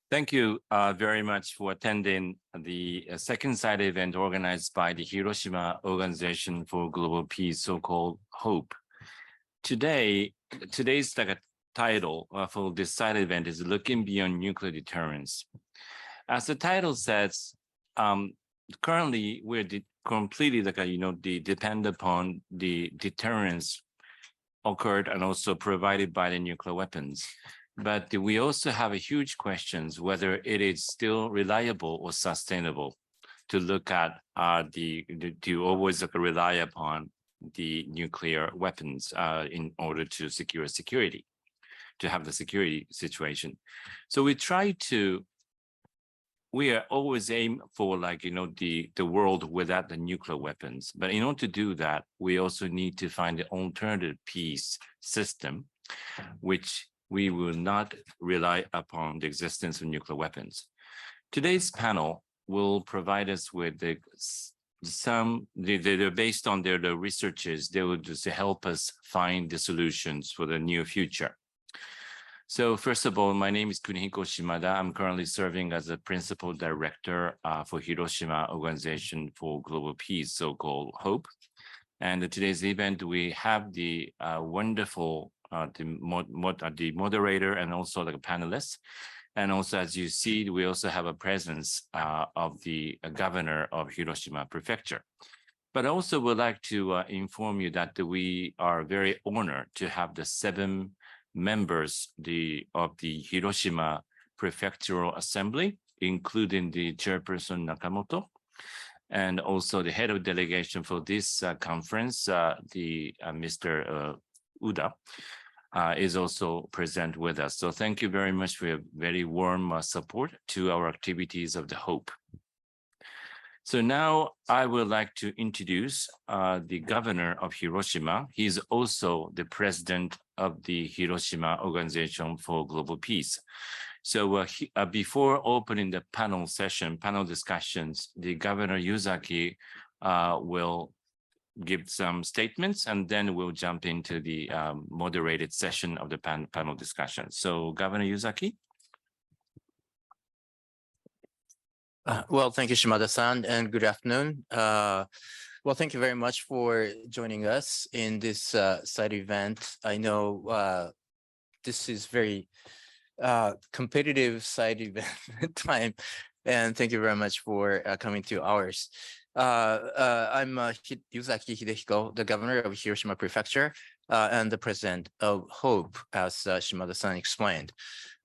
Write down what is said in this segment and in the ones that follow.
Thank you very much for attending the second side event organized by the Hiroshima Organization for Global Peace, so-called HOPE. Today's title for this side event is Looking Beyond Nuclear Deterrence. As the title says, currently we're completely depend upon the deterrence occurred and also provided by the nuclear weapons. But we also have a huge questions whether it is still reliable or sustainable to look at to always rely upon the nuclear weapons in order to secure security, to have the security situation. So we are always aim for the world without the nuclear weapons. But in order to do that, we also need to find an alternative peace system, which we will not rely upon the existence of nuclear weapons. Today's panel will provide us with based on their researches, they will just help us find the solutions for the near future. So first of all, my name is Kunihiko Shimada. I'm currently serving as a principal director for Hiroshima Organization for Global Peace, so-called HOPE. And today's event, we have the wonderful the moderator and also the panelists. And also, as you see, we also have a presence of the governor of Hiroshima Prefecture. But also would like to inform you that we are very honored to have the 7 members of the Hiroshima Prefectural Assembly, including the chairperson Nakamoto, and also the head of delegation for this conference, Mr. Uda, is also present with us. So thank you very much for your very warm support to our activities of the HOPE. So now I would like to introduce the governor of Hiroshima. He's also the president of the Hiroshima Organization for Global Peace. So before opening the panel discussions, the Governor Yuzaki will give some statements, and then we'll jump into the moderated session of the panel discussion. So Governor Yuzaki. Well, thank you, Shimada-san, and good afternoon. Well, thank you very much for joining us in this side event. I know this is very competitive side event time, and thank you very much for coming to ours. I'm Yuzaki Hidehiko, the governor of Hiroshima Prefecture and the president of HOPE, as Shimada-san explained.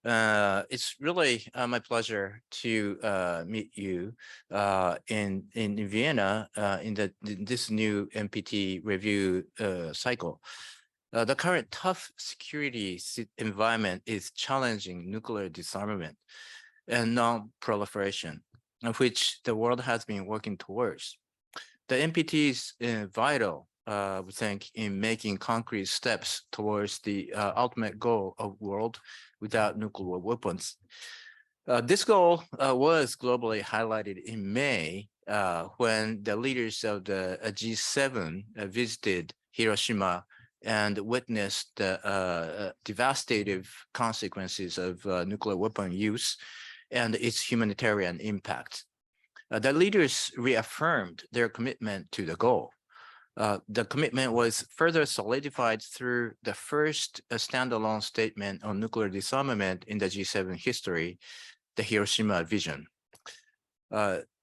It's really my pleasure to meet you in Vienna in this new NPT review cycle. The current tough security environment is challenging nuclear disarmament and non-proliferation, of which the world has been working towards. The NPT is vital, we think, in making concrete steps towards the ultimate goal of world without nuclear weapons. This goal was globally highlighted in May when the leaders of the G7 visited Hiroshima and witnessed the devastating consequences of nuclear weapon use and its humanitarian impact. The leaders reaffirmed their commitment to the goal. The commitment was further solidified through the first standalone statement on nuclear disarmament in the G7 history, the Hiroshima Vision.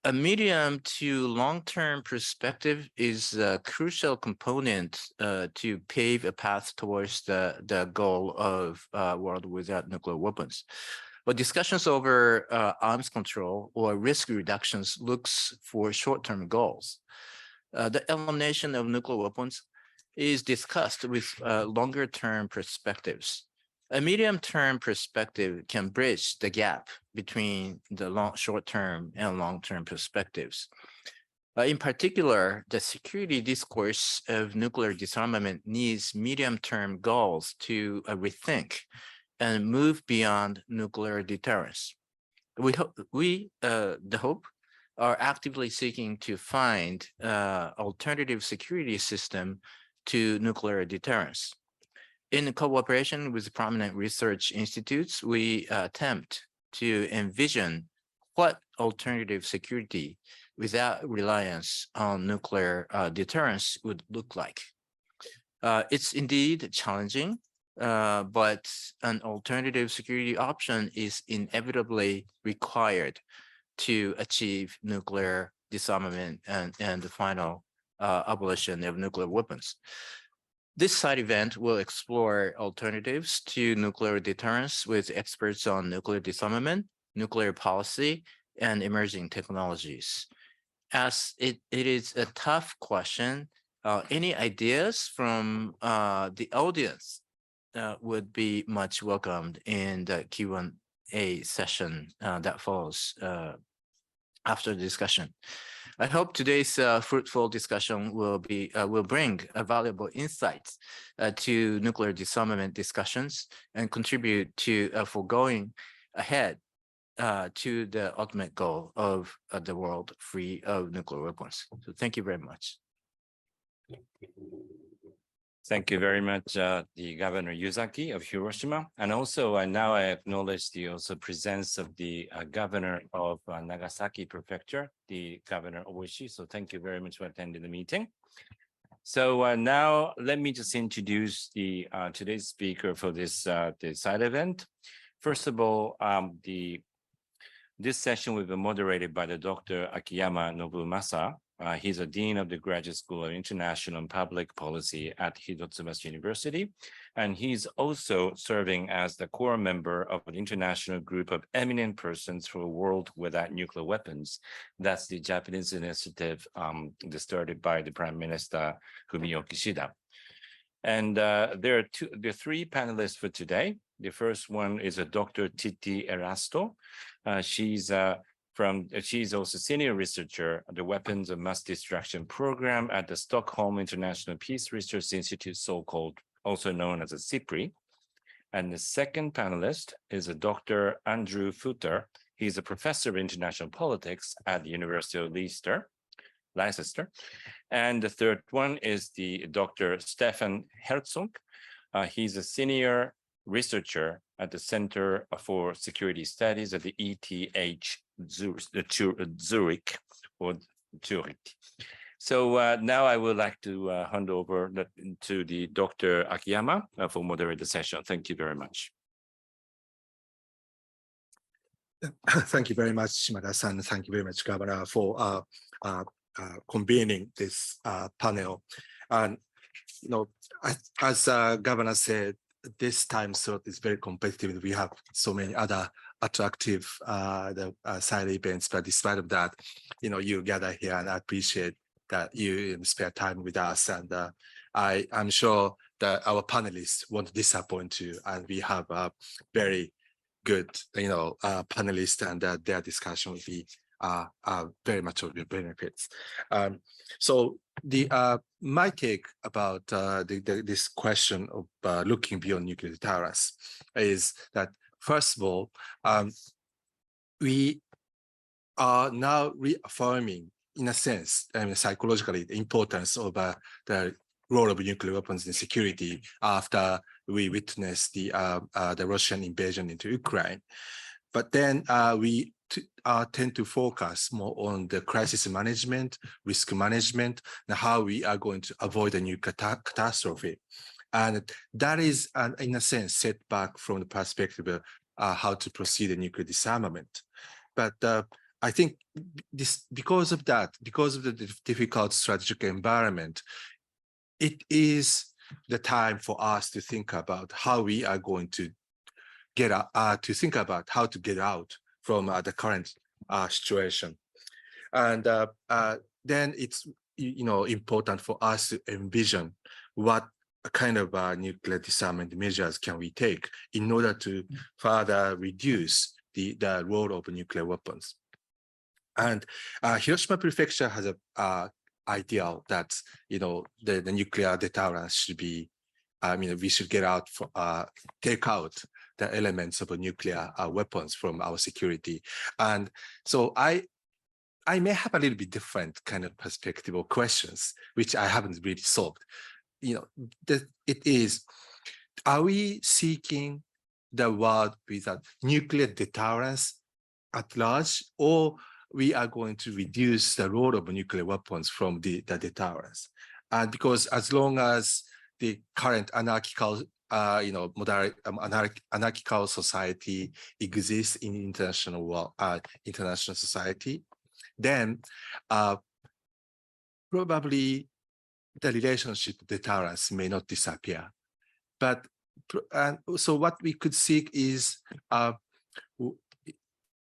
A medium to long-term perspective is a crucial component to pave a path towards the goal of a world without nuclear weapons. But discussions over arms control or risk reductions looks for short-term goals. The elimination of nuclear weapons is discussed with longer-term perspectives. A medium-term perspective can bridge the gap between the short-term and long-term perspectives. In particular, the security discourse of nuclear disarmament needs medium-term goals to rethink and move beyond nuclear deterrence. The HOPE, are actively seeking to find alternative security system to nuclear deterrence. In cooperation with prominent research institutes, we attempt to envision what alternative security without reliance on nuclear deterrence would look like. It's indeed challenging, but an alternative security option is inevitably required to achieve nuclear disarmament and the final abolition of nuclear weapons. This side event will explore alternatives to nuclear deterrence with experts on nuclear disarmament, nuclear policy, and emerging technologies. As it is a tough question, any ideas from the audience would be much welcomed in the Q&A session that follows after the discussion. I hope today's fruitful discussion will bring valuable insights to nuclear disarmament discussions and contribute to foregoing ahead to the ultimate goal of the world free of nuclear weapons. So thank you very much. Thank you very much, the Governor Yuzaki of Hiroshima. And also now I acknowledge the also presence of the Governor of Nagasaki Prefecture, the Governor Oishi. So thank you very much for attending the meeting. So now let me just introduce the today's speaker for this side event. First of all, this session will be moderated by the Dr. Akiyama Nobumasa. He's a Dean of the Graduate School of International and Public Policy at Hitotsubashi University. And he's also serving as the core member of an international group of eminent persons for a world without nuclear weapons. That's the Japanese initiative started by the Prime Minister Fumio Kishida. And there are three panelists for today. The first one is a Dr. Titi Erasto. She's also senior researcher at the Weapons of Mass Destruction program at the Stockholm International Peace Research Institute, also known as a SIPRI. And the second panelist is a Dr. Andrew Futter. He's a professor of international politics at the University of Leicester. And the third one is the Dr. Stefan Herzog. He's a senior researcher at the Center for Security Studies at the ETH Zurich. So now I would like to hand over to the Dr. Akiyama for moderating the session. Thank you very much. Thank you very much, Shimada-san. Thank you very much, Governor, for convening this panel. And as Governor said, this time slot is very competitive. We have so many other attractive side events, but despite of that, you gather here, and I appreciate that you spare time with us. And I'm sure that our panelists won't disappoint you, and we have a very good, panelists, and their discussion will be very much of your benefits. So my take about this question of looking beyond nuclear deterrence is that, first of all, we are now reaffirming, in a sense, psychologically, the importance of the role of nuclear weapons in security after we witnessed the Russian invasion into Ukraine. But then we tend to focus more on the crisis management, risk management, and how we are going to avoid a new catastrophe. And that is, in a sense, set back from the perspective of how to proceed in nuclear disarmament. But I think because of the difficult strategic environment, it is the time for us to think about how we are going to get how to get out from the current situation. And then it's important for us to envision what kind of nuclear disarmament measures can we take in order to further reduce the role of nuclear weapons. And Hiroshima Prefecture has a ideal that the nuclear deterrence should be, we should get out for take out the elements of nuclear weapons from our security. And so I may have a little bit different kind of perspective or questions, which I haven't really solved. It is, are we seeking the world without nuclear deterrence at large, or we are going to reduce the role of nuclear weapons from the deterrence. And because as long as the current anarchical, modern anarchical society exists in international society, then probably the relationship deterrence may not disappear. But so what we could seek is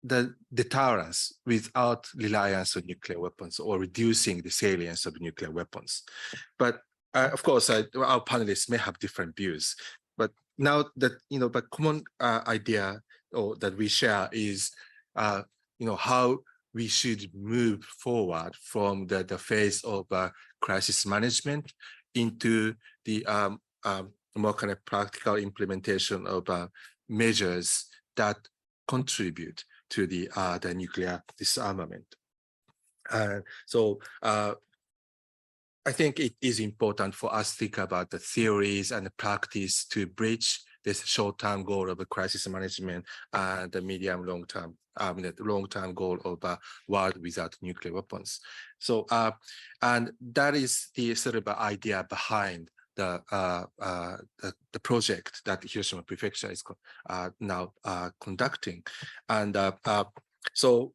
the deterrence without reliance on nuclear weapons or reducing the salience of nuclear weapons. But of course, our panelists may have different views. But now that, but common idea that we share is, how we should move forward from the phase of crisis management into the more kind of practical implementation of measures that contribute to the nuclear disarmament. So I think it is important for us to think about the theories and the practice to bridge this short-term goal of a crisis management and the medium long-term, the long-term goal of a world without nuclear weapons. So, and that is the sort of idea behind the project that Hiroshima Prefecture is now conducting. And so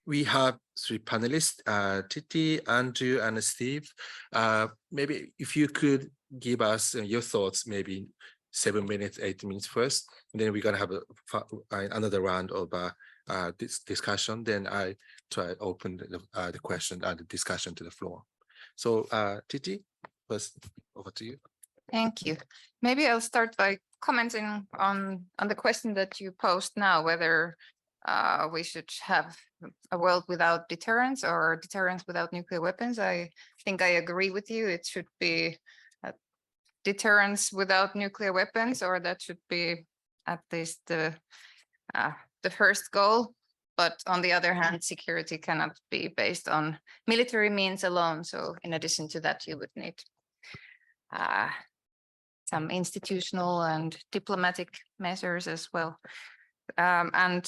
we have three panelists, Titi, Andrew, and Steve. Maybe if you could give us your thoughts, maybe 7 minutes, 8 minutes first, and then we're going to have another round of this discussion. Then I try to open the question and the discussion to the floor. So Titi, first, over to you. Thank you. Maybe I'll start by commenting on the question that you posed now, whether we should have a world without deterrence or deterrence without nuclear weapons. I think I agree with you. It should be deterrence without nuclear weapons, or that should be at least the first goal. But on the other hand, security cannot be based on military means alone. So in addition to that, you would need some institutional and diplomatic measures as well. And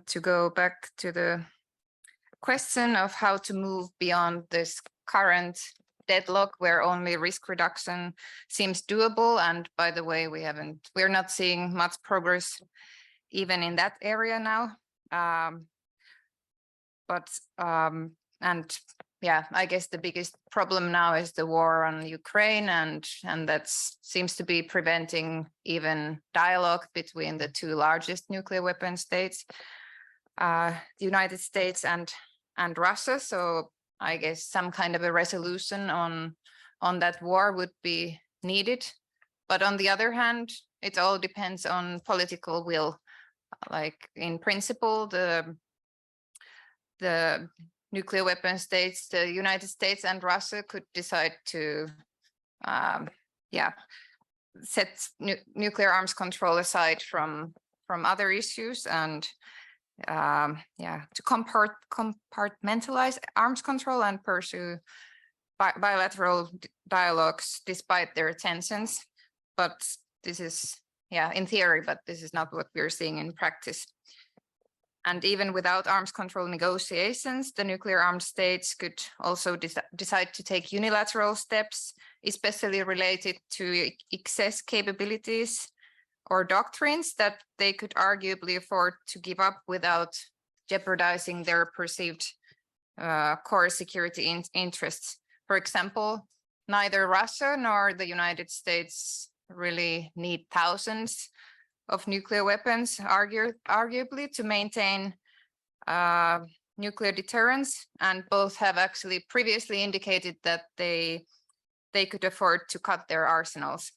to go back to the question of how to move beyond this current deadlock where only risk reduction seems doable. And by the way, we're not seeing much progress even in that area now. And yeah, I guess the biggest problem now is the war on Ukraine, and that seems to be preventing even dialogue between the two largest nuclear weapon states, the United States and Russia. So I guess some kind of a resolution on that war would be needed. But on the other hand, it all depends on political will. Like in principle, the nuclear weapon states, the United States and Russia could decide to set nuclear arms control aside from other issues and to compartmentalize arms control and pursue bilateral dialogues despite their tensions. But this is in theory, but this is not what we're seeing in practice. And even without arms control negotiations, the nuclear armed states could also decide to take unilateral steps, especially related to excess capabilities or doctrines that they could arguably afford to give up without jeopardizing their perceived core security interests. For example, neither Russia nor the United States really need thousands of nuclear weapons, arguably, to maintain nuclear deterrence, and both have actually previously indicated that they could afford to cut their arsenals.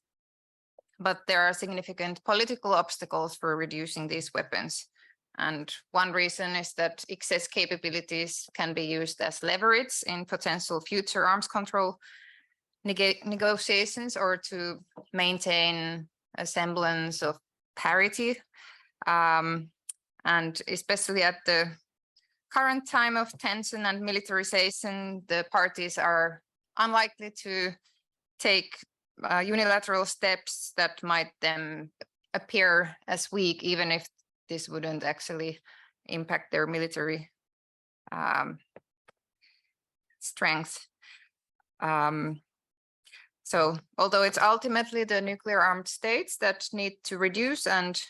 But there are significant political obstacles for reducing these weapons. And one reason is that excess capabilities can be used as leverage in potential future arms control negotiations, or to maintain a semblance of parity. And especially at the current time of tension and militarization, the parties are unlikely to take unilateral steps that might then appear as weak, even if this wouldn't actually impact their military strength. So although it's ultimately the nuclear armed states that need to reduce and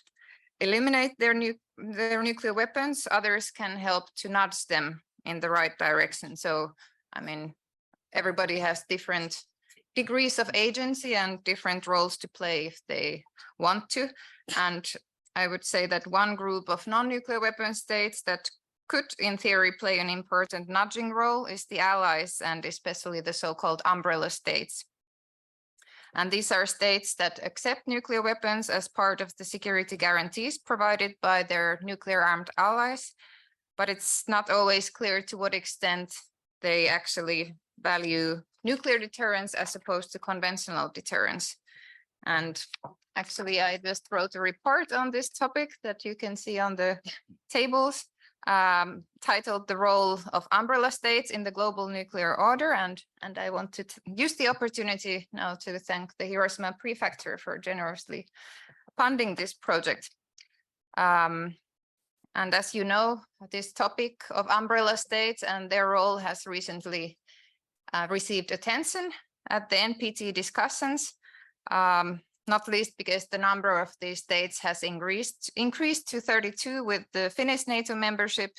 eliminate their nuclear weapons, others can help to nudge them in the right direction. So, I mean, everybody has different degrees of agency and different roles to play if they want to. And I would say that one group of non-nuclear weapon states that could, in theory, play an important nudging role is the allies, and especially the so-called umbrella states. And these are states that accept nuclear weapons as part of the security guarantees provided by their nuclear armed allies, but it's not always clear to what extent they actually value nuclear deterrence as opposed to conventional deterrence. And actually, I just wrote a report on this topic that you can see on the tables, titled "The Role of Umbrella States in the Global Nuclear Order." And I want to use the opportunity now to thank the Hiroshima Prefecture for generously funding this project. And as you know, this topic of umbrella states and their role has recently received attention at the NPT discussions, not least because the number of these states has increased to 32 with the Finnish NATO membership,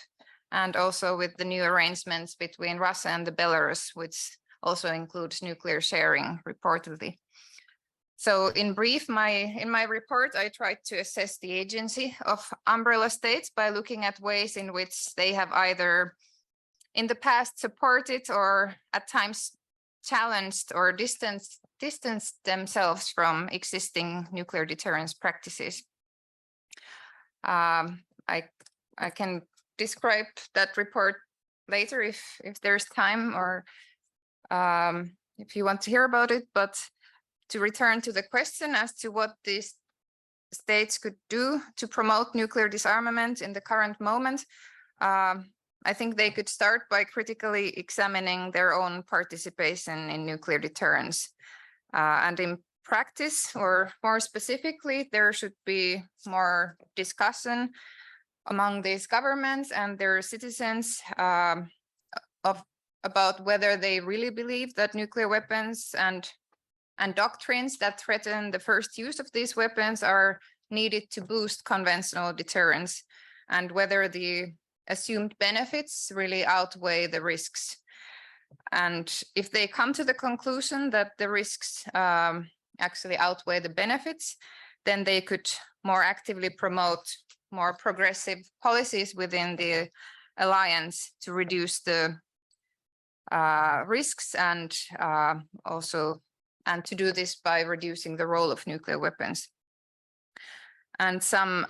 and also with the new arrangements between Russia and the Belarus, which also includes nuclear sharing reportedly. So in brief, in my report, I tried to assess the agency of umbrella states by looking at ways in which they have either in the past supported or at times challenged or distanced themselves from existing nuclear deterrence practices. I can describe that report later if there's time, or if you want to hear about it. But to return to the question as to what these states could do to promote nuclear disarmament in the current moment, I think they could start by critically examining their own participation in nuclear deterrence. And in practice, or more specifically, there should be more discussion among these governments and their citizens about whether they really believe that nuclear weapons and doctrines that threaten the first use of these weapons are needed to boost conventional deterrence, and whether the assumed benefits really outweigh the risks. And if they come to the conclusion that the risks actually outweigh the benefits, then they could more actively promote more progressive policies within the alliance to reduce the risks, and to do this by reducing the role of nuclear weapons. And some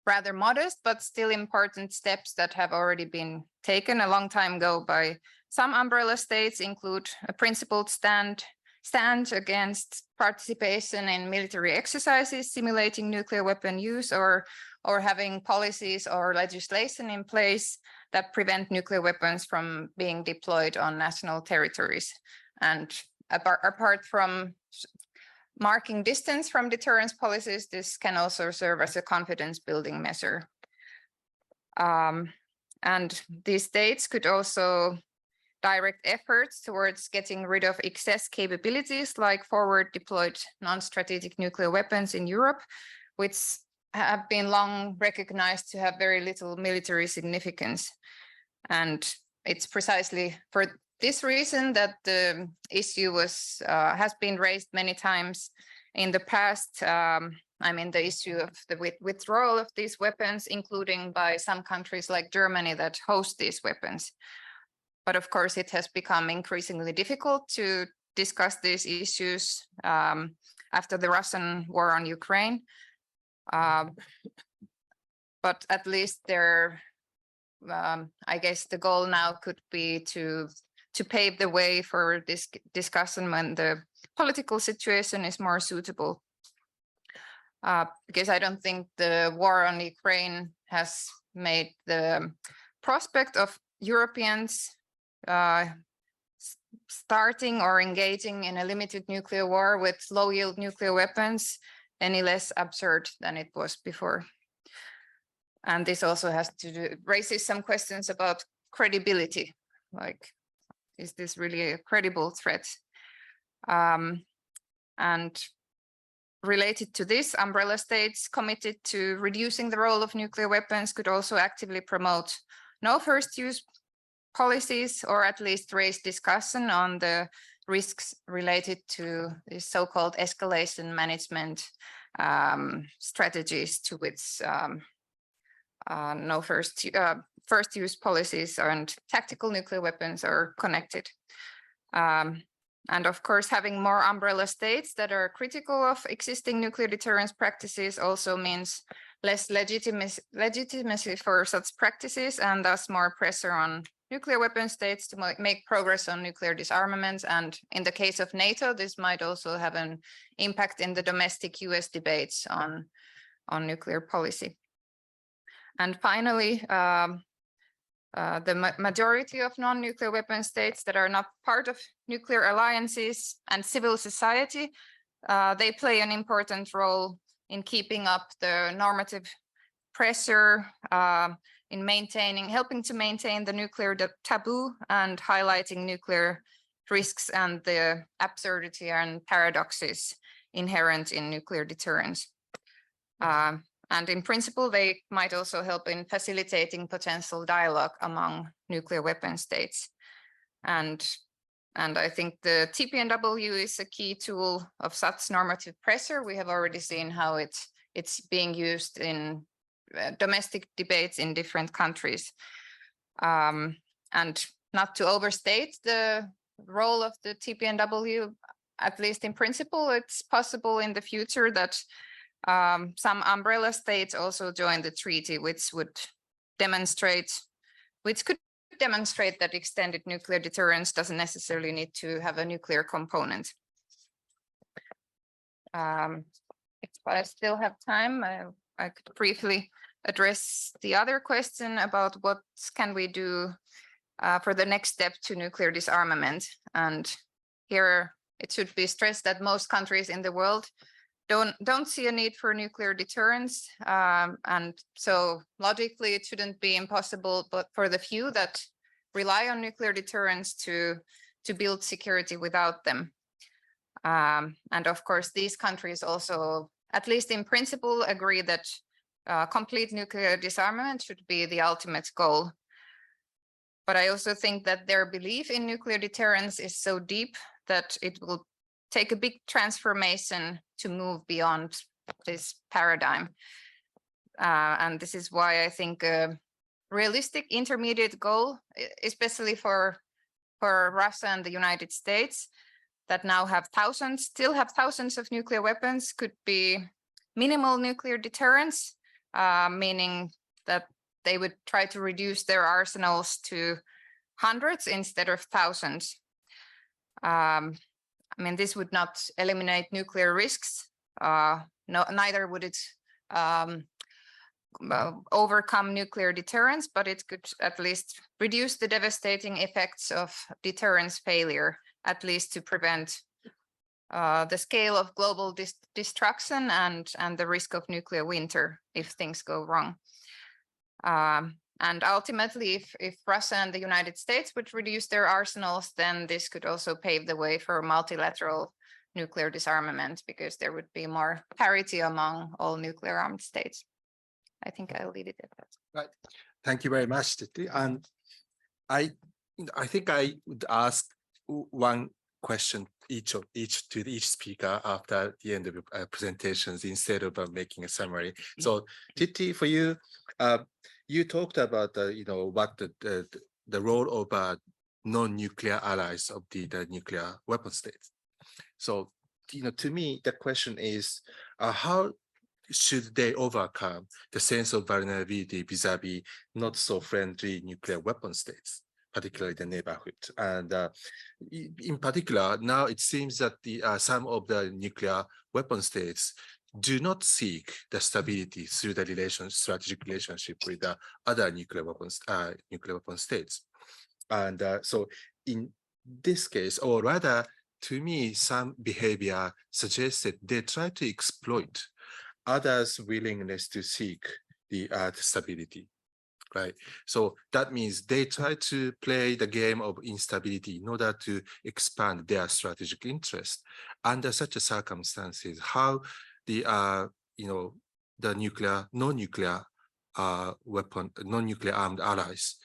rather modest but still important steps that have already been taken a long time ago by some umbrella states include a principled stand against participation in military exercises simulating nuclear weapon use, or having policies or legislation in place that prevent nuclear weapons from being deployed on national territories. And apart from marking distance from deterrence policies, this can also serve as a confidence building measure. And these states could also direct efforts towards getting rid of excess capabilities like forward deployed non-strategic nuclear weapons in Europe, which have been long recognized to have very little military significance. And it's precisely for this reason that the issue has been raised many times in the past. I mean, the issue of the withdrawal of these weapons, including by some countries like Germany that host these weapons. But of course, it has become increasingly difficult to discuss these issues after the Russian war on Ukraine. But at least I guess the goal now could be to pave the way for this discussion when the political situation is more suitable. Because I don't think the war on Ukraine has made the prospect of Europeans starting or engaging in a limited nuclear war with low-yield nuclear weapons any less absurd than it was before. And this also has to do, raises some questions about credibility, like, is this really a credible threat? And related to this, umbrella states committed to reducing the role of nuclear weapons could also actively promote no first use policies, or at least raise discussion on the risks related to the so-called escalation management strategies, to which no first use policies and tactical nuclear weapons are connected. And of course, having more umbrella states that are critical of existing nuclear deterrence practices also means less legitimacy for such practices, and thus more pressure on nuclear weapon states to make progress on nuclear disarmament. And in the case of NATO, this might also have an impact in the domestic US debates on nuclear policy. And finally, the majority of non-nuclear weapon states that are not part of nuclear alliances and civil society, they play an important role in keeping up the normative pressure, in helping to maintain the nuclear taboo, and highlighting nuclear risks and the absurdity and paradoxes inherent in nuclear deterrence. And in principle, they might also help in facilitating potential dialogue among nuclear weapon states. And I think the TPNW is a key tool of such normative pressure. We have already seen how it's being used in domestic debates in different countries. And not to overstate the role of the TPNW, at least in principle, it's possible in the future that some umbrella states also join the treaty, which could demonstrate that extended nuclear deterrence doesn't necessarily need to have a nuclear component. If I still have time, I could briefly address the other question about what can we do for the next step to nuclear disarmament. And here it should be stressed that most countries in the world don't see a need for nuclear deterrence. And so logically, it shouldn't be impossible, but for the few that rely on nuclear deterrence to build security without them. And of course, these countries also, at least in principle, agree that complete nuclear disarmament should be the ultimate goal. But I also think that their belief in nuclear deterrence is so deep that it will take a big transformation to move beyond this paradigm. And this is why I think a realistic intermediate goal, especially for Russia and the United States, that now still have thousands of nuclear weapons, could be minimal nuclear deterrence, meaning that they would try to reduce their arsenals to hundreds instead of thousands. I mean, this would not eliminate nuclear risks. Neither would it overcome nuclear deterrence, but it could at least reduce the devastating effects of deterrence failure, at least to prevent the scale of global destruction and the risk of nuclear winter if things go wrong. And ultimately, if Russia and the United States would reduce their arsenals, then this could also pave the way for multilateral nuclear disarmament, because there would be more parity among all nuclear armed states. I think I'll leave it at that. Right. Thank you very much, Titi. And I think I would ask one question to each speaker after the end of the presentations, instead of making a summary. So Titi, for you, you talked about what the role of non-nuclear allies of the nuclear weapon states. So to me, the question is, how should they overcome the sense of vulnerability vis-a-vis not so friendly nuclear weapon states, particularly the neighborhood? And in particular, now it seems that some of the nuclear weapon states do not seek the stability through the strategic relationship with the other nuclear weapon states. And so in this case, or rather to me, some behavior suggested they try to exploit others' willingness to seek the stability, right? So that means they try to play the game of instability in order to expand their strategic interest. Under such a circumstances, how the the non-nuclear non-nuclear armed allies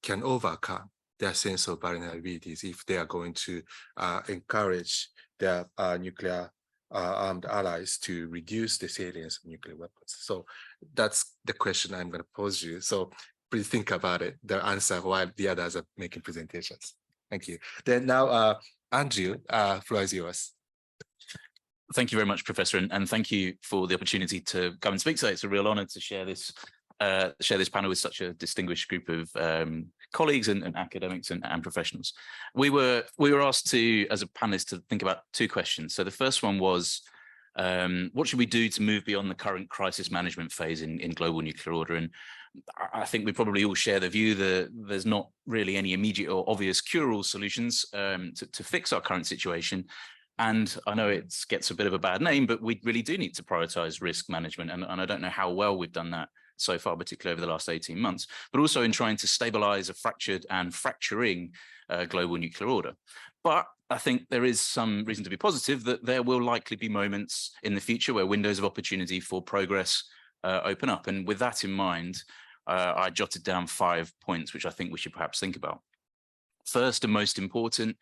can overcome their sense of vulnerabilities if they are going to encourage their nuclear armed allies to reduce the salience of nuclear weapons. So that's the question I'm going to pose you. So please think about it, the answer while the others are making presentations. Thank you. Then now, Andrew, floor is yours. Thank you very much, Professor, and thank you for the opportunity to come and speak today. It's a real honor to share this panel with such a distinguished group of colleagues and academics and professionals. We were asked to, as a panelist, to think about two questions. So the first one was, what should we do to move beyond the current crisis management phase in global nuclear order? And I think we probably all share the view that there's not really any immediate or obvious cure-all solutions to fix our current situation. And I know it gets a bit of a bad name, but we really do need to prioritize risk management. And I don't know how well we've done that so far, particularly over the last 18 months, but also in trying to stabilize a fractured and fracturing global nuclear order. But I think there is some reason to be positive that there will likely be moments in the future where windows of opportunity for progress open up. And with that in mind, I jotted down 5 points, which I think we should perhaps think about. First and most important,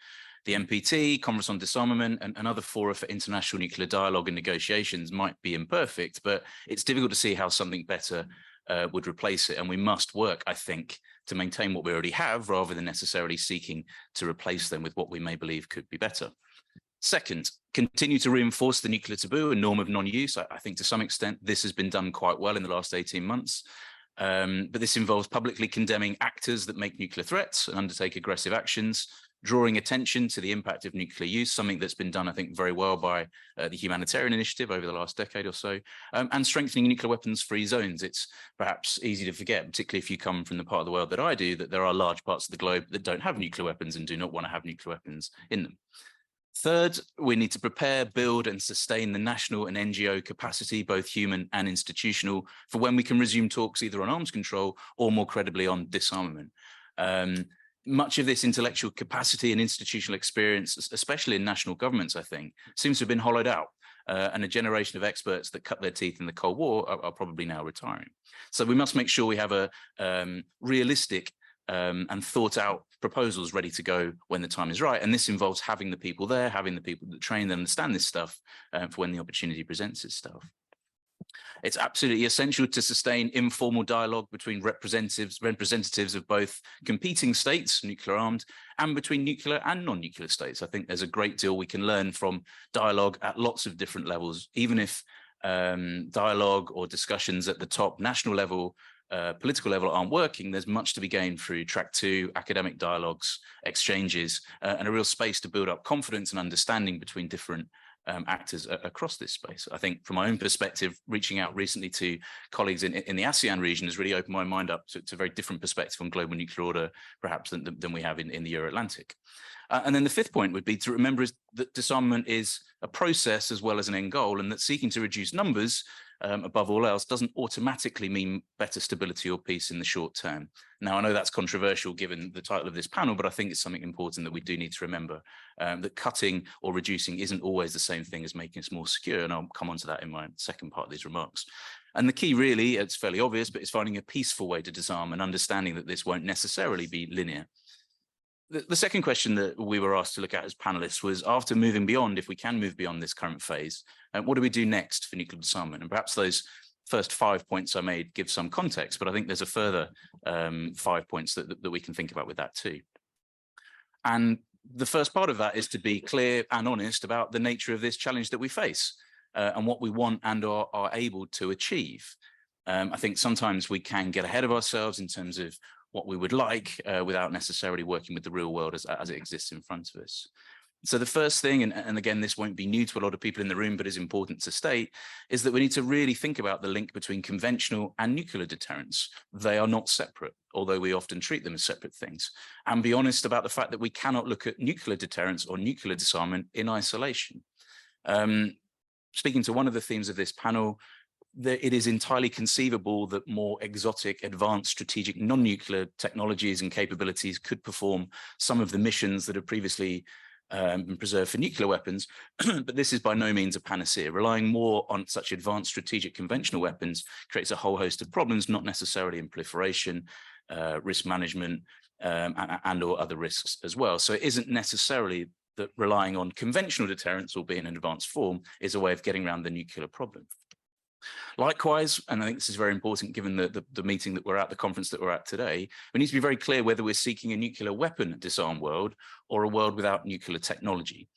the NPT, Conference on Disarmament, and other fora for international nuclear dialogue and negotiations might be imperfect, but it's difficult to see how something better would replace it. And we must work, I think, to maintain what we already have rather than necessarily seeking to replace them with what we may believe could be better. Second, continue to reinforce the nuclear taboo and norm of non-use. I think to some extent this has been done quite well in the last 18 months. But this involves publicly condemning actors that make nuclear threats and undertake aggressive actions, drawing attention to the impact of nuclear use, something that's been done, I think, very well by the Humanitarian Initiative over the last decade or so, and strengthening nuclear weapons-free zones. It's perhaps easy to forget, particularly if you come from the part of the world that I do, that there are large parts of the globe that don't have nuclear weapons and do not want to have nuclear weapons in them. Third, we need to prepare, build and sustain the national and NGO capacity, both human and institutional, for when we can resume talks either on arms control or more credibly on disarmament. Much of this intellectual capacity and institutional experience, especially in national governments, I think, seems to have been hollowed out. And a generation of experts that cut their teeth in the Cold War are probably now retiring. So we must make sure we have a realistic and thought out proposals ready to go when the time is right. And this involves having the people there, having the people that train and understand this stuff for when the opportunity presents itself. It's absolutely essential to sustain informal dialogue between representatives of both competing states, nuclear armed, and between nuclear and non-nuclear states. I think there's a great deal we can learn from dialogue at lots of different levels, even if dialogue or discussions at the top national level, political level aren't working. There's much to be gained through track 2, academic dialogues, exchanges, and a real space to build up confidence and understanding between different actors across this space. I think from my own perspective, reaching out recently to colleagues in the ASEAN region has really opened my mind up to a very different perspective on global nuclear order, perhaps than we have in the Euro-Atlantic. And then the fifth point would be to remember that disarmament is a process as well as an end goal, and that seeking to reduce numbers above all else doesn't automatically mean better stability or peace in the short term. Now, I know that's controversial given the title of this panel, but I think it's something important that we do need to remember, that cutting or reducing isn't always the same thing as making us more secure, and I'll come on to that in my second part of these remarks. And the key really, it's fairly obvious, but it's finding a peaceful way to disarm and understanding that this won't necessarily be linear. The second question that we were asked to look at as panelists was, after moving beyond, if we can move beyond this current phase, what do we do next for nuclear disarmament? And perhaps those first 5 points I made give some context, but I think there's a further 5 points that we can think about with that too. And the first part of that is to be clear and honest about the nature of this challenge that we face and what we want and are able to achieve. I think sometimes we can get ahead of ourselves in terms of what we would like without necessarily working with the real world as it exists in front of us. So the first thing, and again, this won't be new to a lot of people in the room, but is important to state, is that we need to really think about the link between conventional and nuclear deterrence. They are not separate, although we often treat them as separate things. And be honest about the fact that we cannot look at nuclear deterrence or nuclear disarmament in isolation. Speaking to one of the themes of this panel, it is entirely conceivable that more exotic, advanced, strategic, non-nuclear technologies and capabilities could perform some of the missions that have previously been preserved for nuclear weapons, but this is by no means a panacea. Relying more on such advanced strategic conventional weapons creates a whole host of problems, not necessarily in proliferation, risk management, and or other risks as well. So it isn't necessarily that relying on conventional deterrence, albeit in an advanced form, is a way of getting around the nuclear problem. Likewise, and I think this is very important given the meeting that we're at, the conference that we're at today, we need to be very clear whether we're seeking a nuclear weapon disarmed world or a world without nuclear technology.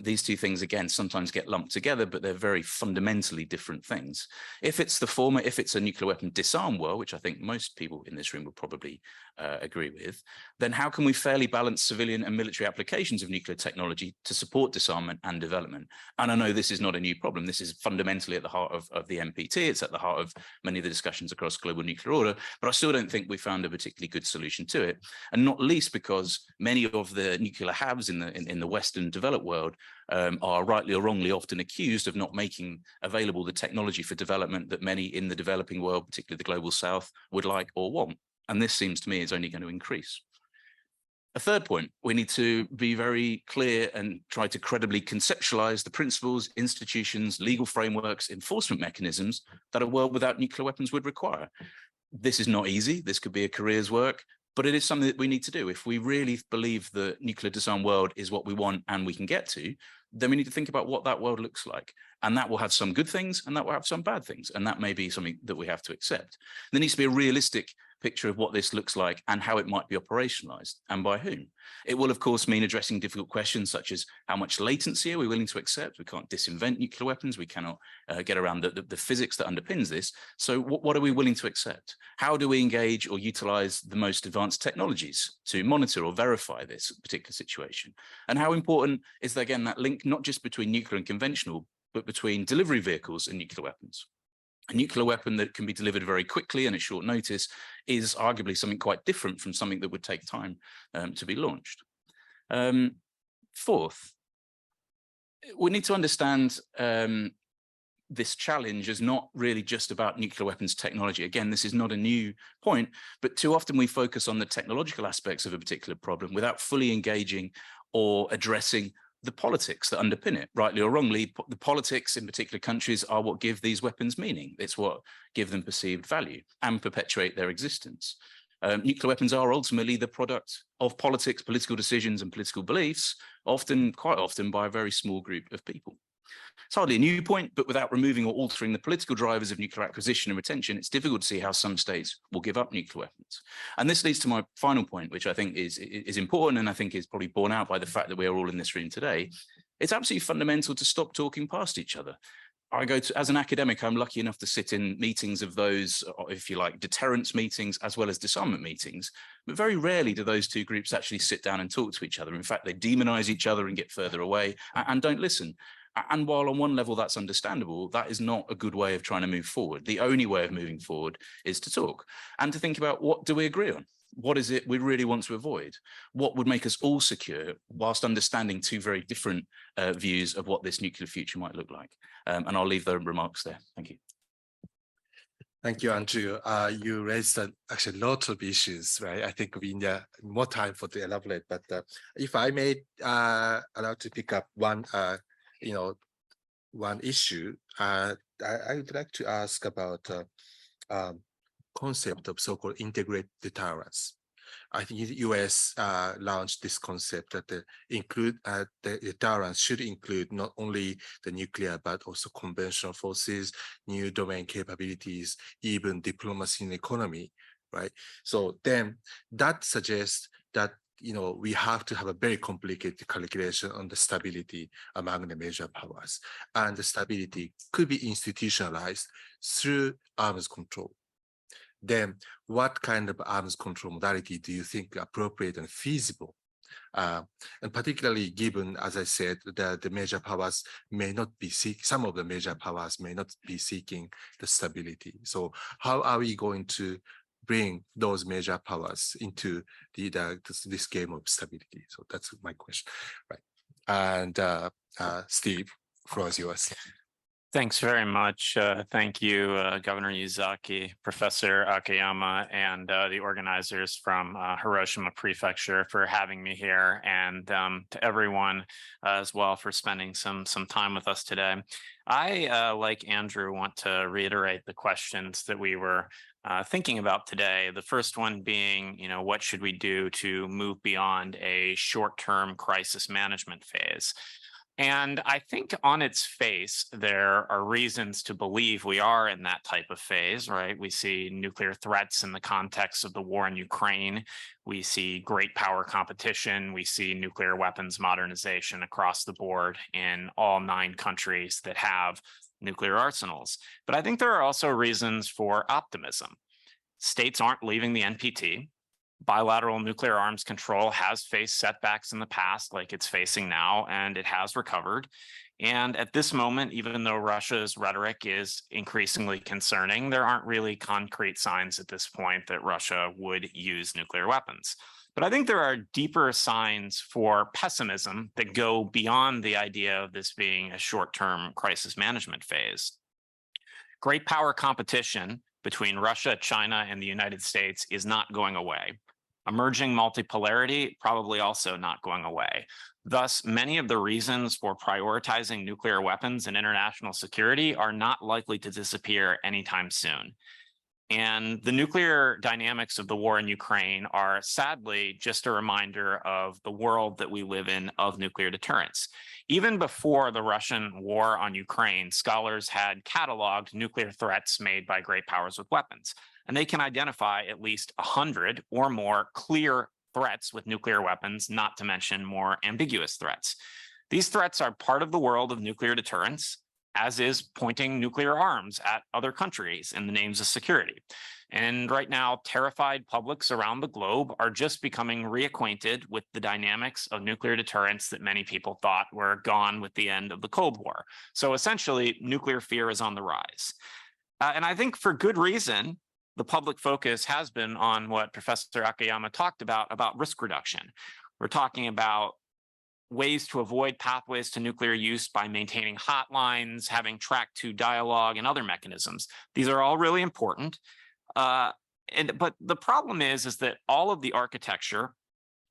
These two things, again, sometimes get lumped together, but they're very fundamentally different things. If it's the former, if it's a nuclear weapon disarm world, which I think most people in this room would probably agree with, then how can we fairly balance civilian and military applications of nuclear technology to support disarmament and development? And I know this is not a new problem. This is fundamentally at the heart of the NPT. It's at the heart of many of the discussions across global nuclear order, but I still don't think we found a particularly good solution to it. And not least because many of the nuclear haves in the Western developed world are rightly or wrongly often accused of not making available the technology for development that many in the developing world, particularly the global south, would like or want. And this seems to me is only going to increase. A third point, we need to be very clear and try to credibly conceptualize the principles, institutions, legal frameworks, enforcement mechanisms that a world without nuclear weapons would require. This is not easy. This could be a career's work, but it is something that we need to do. If we really believe the nuclear disarmed world is what we want and we can get to, then we need to think about what that world looks like. And that will have some good things and that will have some bad things. And that may be something that we have to accept. There needs to be a realistic picture of what this looks like and how it might be operationalized and by whom. It will, of course, mean addressing difficult questions such as how much latency are we willing to accept? We can't disinvent nuclear weapons. We cannot get around the physics that underpins this. So what are we willing to accept? How do we engage or utilize the most advanced technologies to monitor or verify this particular situation? And how important is, again, that link not just between nuclear and conventional, but between delivery vehicles and nuclear weapons? A nuclear weapon that can be delivered very quickly and at short notice is arguably something quite different from something that would take time to be launched. Fourth, we need to understand this challenge is not really just about nuclear weapons technology. Again, this is not a new point, but too often we focus on the technological aspects of a particular problem without fully engaging or addressing the politics that underpin it. Rightly or wrongly, the politics in particular countries are what give these weapons meaning. It's what give them perceived value and perpetuate their existence. Nuclear weapons are ultimately the product of politics, political decisions, and political beliefs, quite often by a very small group of people. It's hardly a new point, but without removing or altering the political drivers of nuclear acquisition and retention, it's difficult to see how some states will give up nuclear weapons. And this leads to my final point, which I think is important and I think is probably borne out by the fact that we are all in this room today. It's absolutely fundamental to stop talking past each other. As an academic, I'm lucky enough to sit in meetings of those, if you like, deterrence meetings as well as disarmament meetings. But very rarely do those two groups actually sit down and talk to each other. In fact, they demonize each other and get further away and don't listen. And while on one level that's understandable, that is not a good way of trying to move forward. The only way of moving forward is to talk and to think about what do we agree on? What is it we really want to avoid? What would make us all secure whilst understanding two very different views of what this nuclear future might look like? And I'll leave the remarks there. Thank you. Thank you, Andrew. You raised actually lots of issues, right? I think we need more time to elaborate, but if I may allow to pick up one issue, I would like to ask about concept of so-called integrated deterrence. I think the US launched this concept that the deterrence should include not only the nuclear, but also conventional forces, new domain capabilities, even diplomacy and economy, right? So then that suggests that we have to have a very complicated calculation on the stability among the major powers. And the stability could be institutionalized through arms control. Then what kind of arms control modality do you think appropriate and feasible And particularly given, as I said, the major powers may not be some of the major powers may not be seeking the stability. So how are we going to bring those major powers into this game of stability? So that's my question, right? And Steve, floor is yours. Thanks very much. Thank you, Governor Yuzaki, Professor Akiyama, and the organizers from Hiroshima Prefecture for having me here, and to everyone as well for spending some time with us today. I, like Andrew, want to reiterate the questions that we were thinking about today. The first one being, what should we do to move beyond a short-term crisis management phase? And I think on its face, there are reasons to believe we are in that type of phase, right? We see nuclear threats in the context of the war in Ukraine. We see great power competition. We see nuclear weapons modernization across the board in all 9 countries that have nuclear arsenals. But I think there are also reasons for optimism. States aren't leaving the NPT. Bilateral nuclear arms control has faced setbacks in the past, like it's facing now, and it has recovered. And at this moment, even though Russia's rhetoric is increasingly concerning, there aren't really concrete signs at this point that Russia would use nuclear weapons. But I think there are deeper signs for pessimism that go beyond the idea of this being a short-term crisis management phase. Great power competition between Russia, China, and the United States is not going away. Emerging multipolarity probably also not going away. Thus, many of the reasons for prioritizing nuclear weapons and international security are not likely to disappear anytime soon. And the nuclear dynamics of the war in Ukraine are sadly just a reminder of the world that we live in of nuclear deterrence. Even before the Russian war on Ukraine, scholars had cataloged nuclear threats made by great powers with weapons. And they can identify at least 100 or more clear threats with nuclear weapons, not to mention more ambiguous threats. These threats are part of the world of nuclear deterrence, as is pointing nuclear arms at other countries in the names of security. And right now, terrified publics around the globe are just becoming reacquainted with the dynamics of nuclear deterrence that many people thought were gone with the end of the Cold War. So essentially, nuclear fear is on the rise. And I think for good reason. The public focus has been on what Professor Akiyama talked about risk reduction. We're talking about ways to avoid pathways to nuclear use by maintaining hotlines, having track 2 dialogue, and other mechanisms. These are all really important. But the problem is that all of the architecture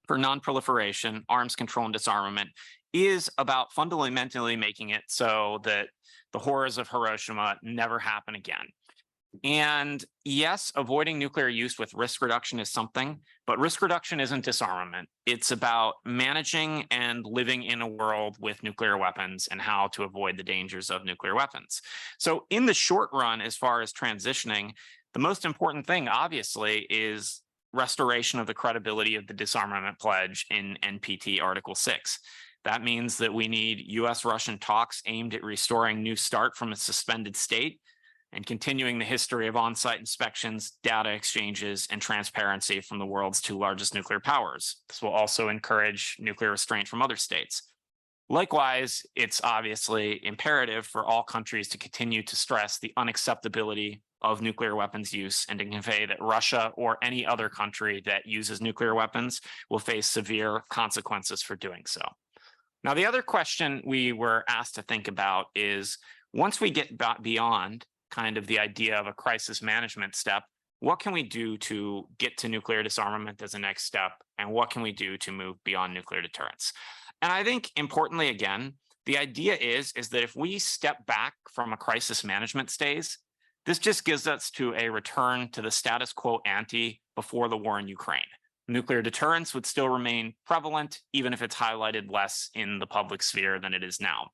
for non-proliferation, arms control, and disarmament is about fundamentally making it so that the horrors of Hiroshima never happen again. And yes, avoiding nuclear use with risk reduction is something, but risk reduction isn't disarmament. It's about managing and living in a world with nuclear weapons and how to avoid the dangers of nuclear weapons. So in the short run, as far as transitioning, the most important thing, obviously, is restoration of the credibility of the disarmament pledge in NPT Article 6. That means that we need US-Russian talks aimed at restoring New START from a suspended state and continuing the history of on-site inspections, data exchanges, and transparency from the world's 2 largest nuclear powers. This will also encourage nuclear restraint from other states. Likewise, it's obviously imperative for all countries to continue to stress the unacceptability of nuclear weapons use and to convey that Russia or any other country that uses nuclear weapons will face severe consequences for doing so. Now, the other question we were asked to think about is, once we get beyond kind of the idea of a crisis management step, what can we do to get to nuclear disarmament as a next step? And what can we do to move beyond nuclear deterrence? And I think importantly, again, the idea is that if we step back from a crisis management stage, this just gives us to a return to the status quo ante before the war in Ukraine. Nuclear deterrence would still remain prevalent, even if it's highlighted less in the public sphere than it is now.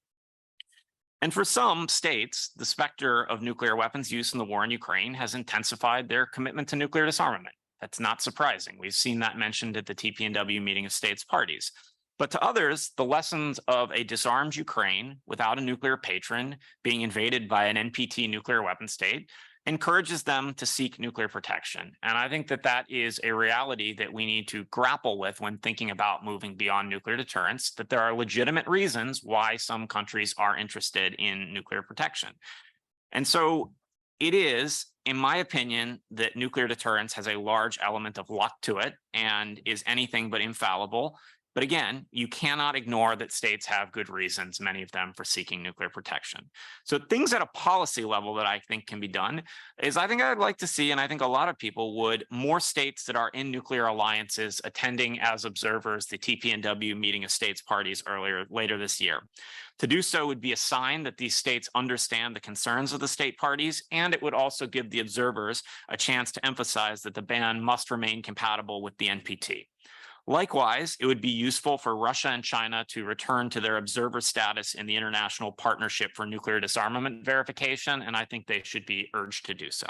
And for some states, the specter of nuclear weapons use in the war in Ukraine has intensified their commitment to nuclear disarmament. That's not surprising. We've seen that mentioned at the TPNW meeting of states parties. But to others, the lessons of a disarmed Ukraine without a nuclear patron being invaded by an NPT nuclear weapon state encourages them to seek nuclear protection. And I think that that is a reality that we need to grapple with when thinking about moving beyond nuclear deterrence, that there are legitimate reasons why some countries are interested in nuclear protection. And so it is, in my opinion, that nuclear deterrence has a large element of luck to it and is anything but infallible. But again, you cannot ignore that states have good reasons, many of them, for seeking nuclear protection. So things at a policy level that I think can be done is I think I'd like to see, and I think a lot of people would, more states that are in nuclear alliances attending as observers the TPNW meeting of states parties later this year. To do so would be a sign that these states understand the concerns of the state parties, and it would also give the observers a chance to emphasize that the ban must remain compatible with the NPT. Likewise, it would be useful for Russia and China to return to their observer status in the International Partnership for Nuclear Disarmament Verification, and I think they should be urged to do so.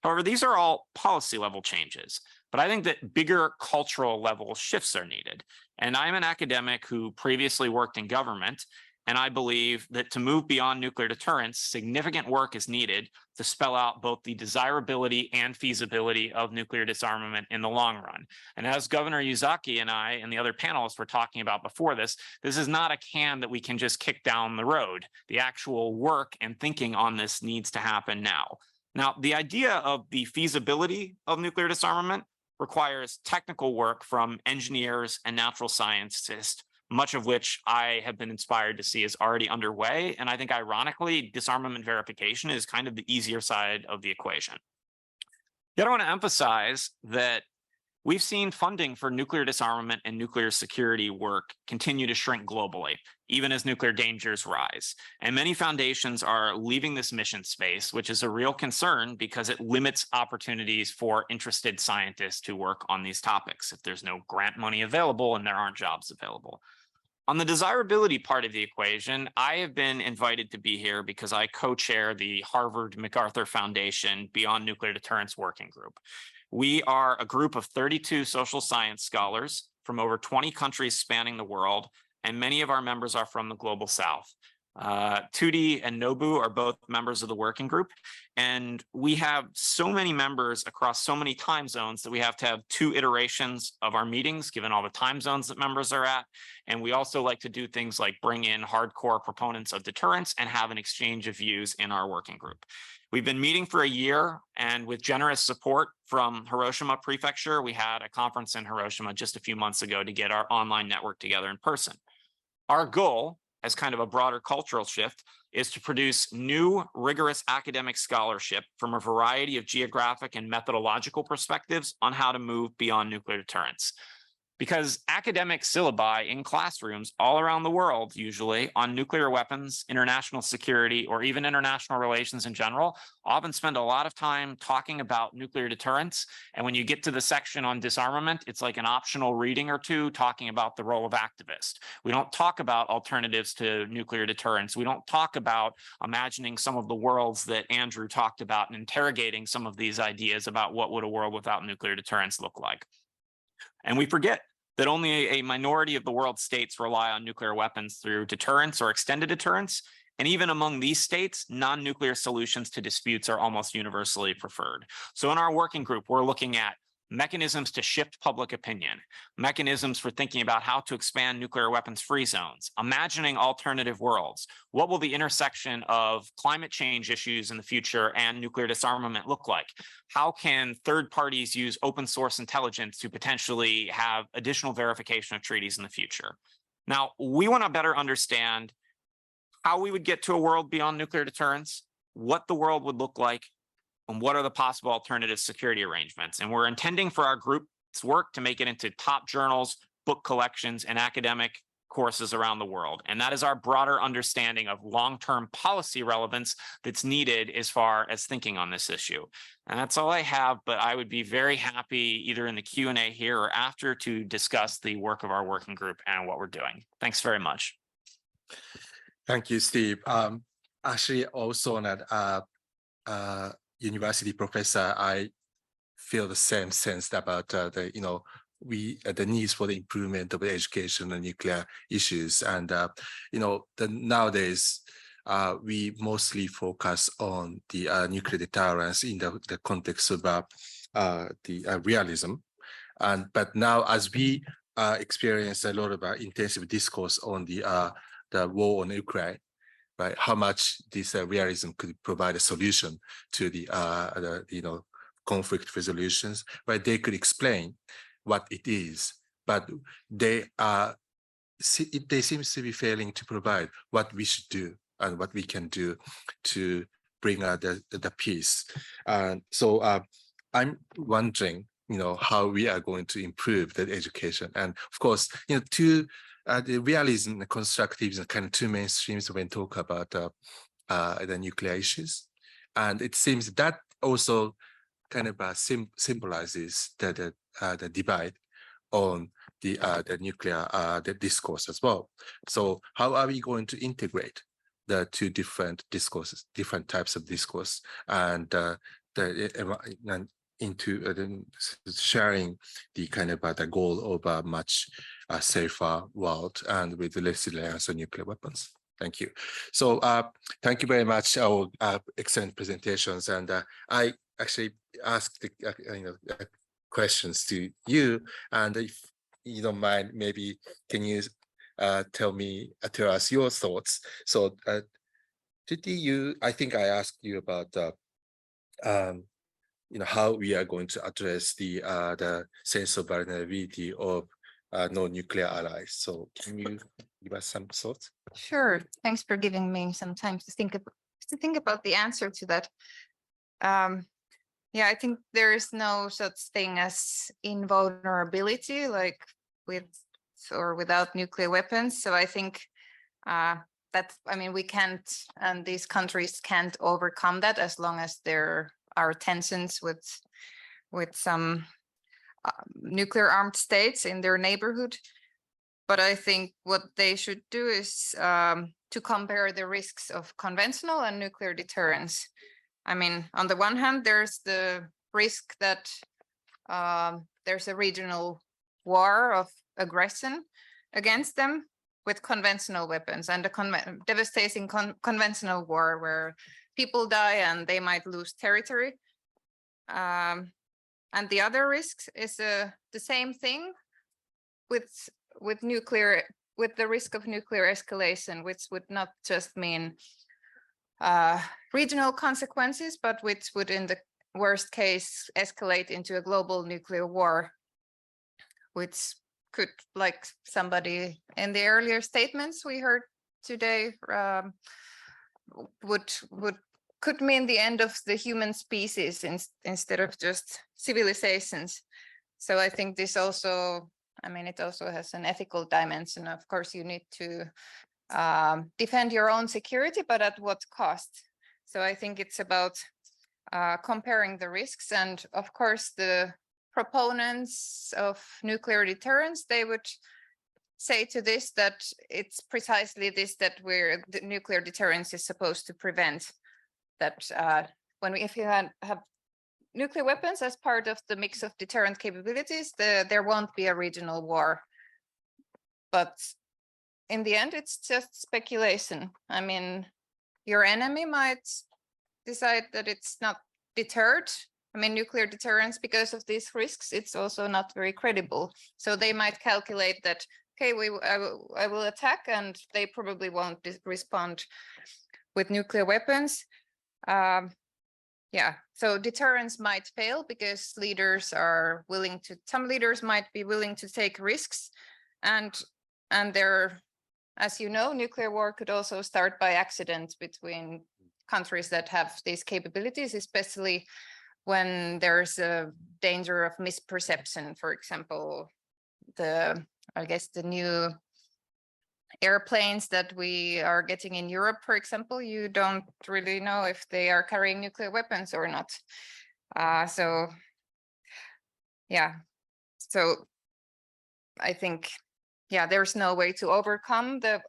However, these are all policy level changes, but I think that bigger cultural level shifts are needed. And I'm an academic who previously worked in government, and I believe that to move beyond nuclear deterrence, significant work is needed to spell out both the desirability and feasibility of nuclear disarmament in the long run. And as Governor Yuzaki and I and the other panelists were talking about before this is not a can that we can just kick down the road. The actual work and thinking on this needs to happen now. Now, the idea of the feasibility of nuclear disarmament requires technical work from engineers and natural scientists, much of which I have been inspired to see is already underway. And I think, ironically, disarmament verification is kind of the easier side of the equation. Yet I want to emphasize that we've seen funding for nuclear disarmament and nuclear security work continue to shrink globally, even as nuclear dangers rise. And many foundations are leaving this mission space, which is a real concern because it limits opportunities for interested scientists to work on these topics if there's no grant money available and there aren't jobs available. On the desirability part of the equation, I have been invited to be here because I co-chair the Harvard MacArthur Foundation Beyond Nuclear Deterrence Working Group. We are a group of 32 social science scholars from over 20 countries spanning the world, and many of our members are from the Global South. Tudi and Nobu are both members of the working group, and we have so many members across so many time zones that we have to have 2 iterations of our meetings, given all the time zones that members are at. And we also like to do things like bring in hardcore proponents of deterrence and have an exchange of views in our working group. We've been meeting for a year, and with generous support from Hiroshima Prefecture, we had a conference in Hiroshima just a few months ago to get our online network together in person. Our goal, as kind of a broader cultural shift, is to produce new, rigorous academic scholarship from a variety of geographic and methodological perspectives on how to move beyond nuclear deterrence. Because academic syllabi in classrooms all around the world, usually on nuclear weapons, international security, or even international relations in general, often spend a lot of time talking about nuclear deterrence. And when you get to the section on disarmament, it's like an optional reading or two talking about the role of activists. We don't talk about alternatives to nuclear deterrence. We don't talk about imagining some of the worlds that Andrew talked about and interrogating some of these ideas about what would a world without nuclear deterrence look like. And we forget that only a minority of the world's states rely on nuclear weapons through deterrence or extended deterrence. And even among these states, non-nuclear solutions to disputes are almost universally preferred. So in our working group, we're looking at mechanisms to shift public opinion, mechanisms for thinking about how to expand nuclear weapons-free zones, imagining alternative worlds. What will the intersection of climate change issues in the future and nuclear disarmament look like? How can third parties use open source intelligence to potentially have additional verification of treaties in the future? Now, we want to better understand how we would get to a world beyond nuclear deterrence, what the world would look like, and what are the possible alternative security arrangements. And we're intending for our group's work to make it into top journals, book collections, and academic courses around the world. And that is our broader understanding of long-term policy relevance that's needed as far as thinking on this issue. And that's all I have, but I would be very happy either in the Q&A here or after to discuss the work of our working group and what we're doing. Thanks very much. Thank you, Steve. Actually, also an university professor, I feel the same sense about the needs for the improvement of the education and nuclear issues. And nowadays we mostly focus on the nuclear deterrence in the context of the realism. But now, as we experience a lot of intensive discourse on the war on Ukraine, right? How much this realism could provide a solution to the conflict resolutions, right? They could explain what it is, but they seem to be failing to provide what we should do and what we can do to bring the peace. And so I'm wondering, how we are going to improve that education. And of course, the realism and constructivism are kind of two mainstreams when talk about the nuclear issues. And it seems that also kind of symbolizes the divide on the nuclear the discourse as well. So how are we going to integrate the two different discourses, different types of discourse, and into sharing the kind of the goal of a much safer world and with less reliance on nuclear weapons? Thank you. So thank you very much, our excellent presentations. And I actually asked the questions to you, and if you don't mind, maybe can you tell us your thoughts? So I think I asked you about how we are going to address the sense of vulnerability of non-nuclear allies. So can you give us some thoughts? Sure. Thanks for giving me some time to think about the answer to that. Yeah, I think there is no such thing as invulnerability, like with or without nuclear weapons. So I think we can't, and these countries can't overcome that as long as there are tensions with some nuclear armed states in their neighborhood. But I think what they should do is to compare the risks of conventional and nuclear deterrence. I mean, on the one hand, there's the risk that there's a regional war of aggression against them with conventional weapons, and a devastating conventional war where people die and they might lose territory. And the other risks is the same thing with the risk of nuclear escalation, which would not just mean regional consequences, but which would, in the worst case, escalate into a global nuclear war, which could, like somebody in the earlier statements we heard today, could mean the end of the human species instead of just civilizations. So I think this also, it also has an ethical dimension. Of course, you need to defend your own security, but at what cost? So I think it's about comparing the risks. And of course, the proponents of nuclear deterrence, they would say to this that it's precisely this that the nuclear deterrence is supposed to prevent. That if you have nuclear weapons as part of the mix of deterrent capabilities, there won't be a regional war. But in the end, it's just speculation. I mean, your enemy might decide that it's not deterred. Nuclear deterrence, because of these risks, it's also not very credible. So they might calculate that, okay, I will attack, and they probably won't respond with nuclear weapons. So deterrence might fail because some leaders might be willing to take risks, and there, as you know, nuclear war could also start by accident between countries that have these capabilities, especially when there's a danger of misperception. For example, the new airplanes that we are getting in Europe, for example, you don't really know if they are carrying nuclear weapons or not. So I think, there's no way to overcome the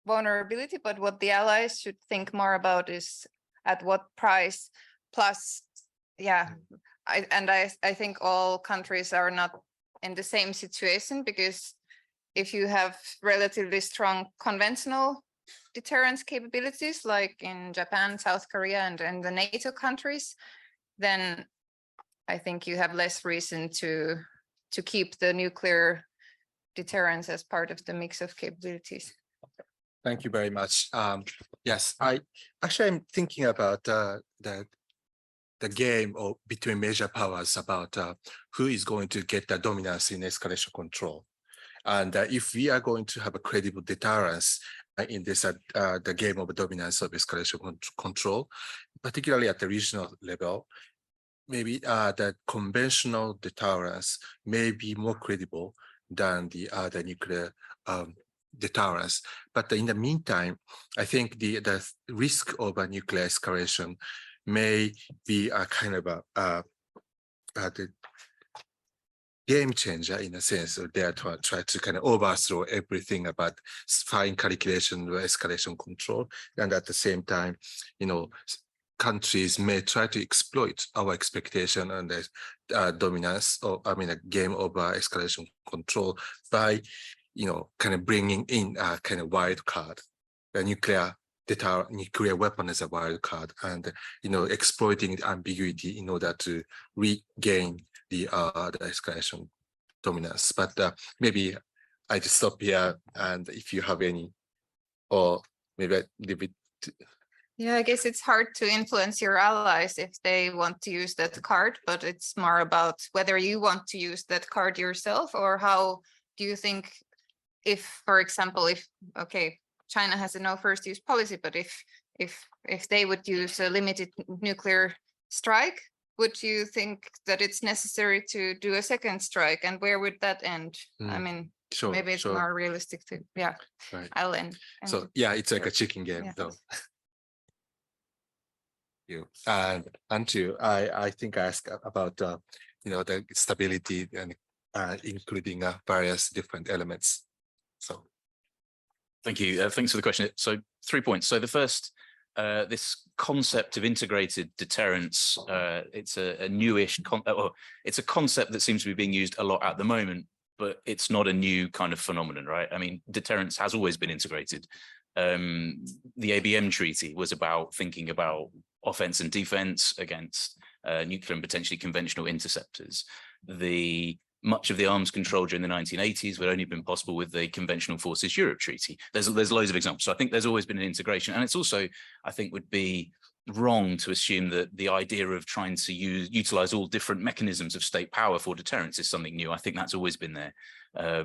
vulnerability, but what the allies should think more about is at what price. Plus, I think all countries are not in the same situation, because if you have relatively strong conventional deterrence capabilities like in Japan, South Korea, and the NATO countries, then I think you have less reason to keep the nuclear deterrence as part of the mix of capabilities. Thank you very much. Yes, I'm thinking about the game between major powers about who is going to get the dominance in escalation control. And if we are going to have a credible deterrence in this the game of dominance of escalation control, particularly at the regional level, maybe the conventional deterrence may be more credible than the nuclear deterrence. But in the meantime, I think the risk of a nuclear escalation may be a kind of the game changer in a sense. So they are try to kind of overthrow everything about fine calculation or escalation control, and at the same time, countries may try to exploit our expectation and the dominance, or a game over escalation control by, kind of bringing in a kind of wild card, a nuclear weapon as a wild card, and exploiting the ambiguity in order to regain the escalation dominance. But maybe I just stop here, and if you have any, or maybe I leave it. Yeah, I guess it's hard to influence your allies if they want to use that card, but it's more about whether you want to use that card yourself, or how do you think, if, for example, okay, China has a no first use policy, but if they would use a limited nuclear strike, would you think that it's necessary to do a second strike, and where would that end? I mean, Sure, maybe it's sure. more realistic to, yeah, Right. I'll end. So yeah, it's like a chicken game, Yeah. though. And Andrew, I think I asked about the stability and including various different elements. So Thank you. Thanks for the question. So 3 points. So the first, this concept of integrated deterrence, it's a newish, it's a concept that seems to be being used a lot at the moment, but it's not a new kind of phenomenon, right? I mean, deterrence has always been integrated. The ABM treaty was about thinking about offense and defense against nuclear and potentially conventional interceptors. Much of the arms control during the 1980s would only been possible with the Conventional Forces Europe Treaty. There's loads of examples. So I think there's always been an integration, and it's also, I think, would be wrong to assume that the idea of trying to utilize all different mechanisms of state power for deterrence is something new. I think that's always been there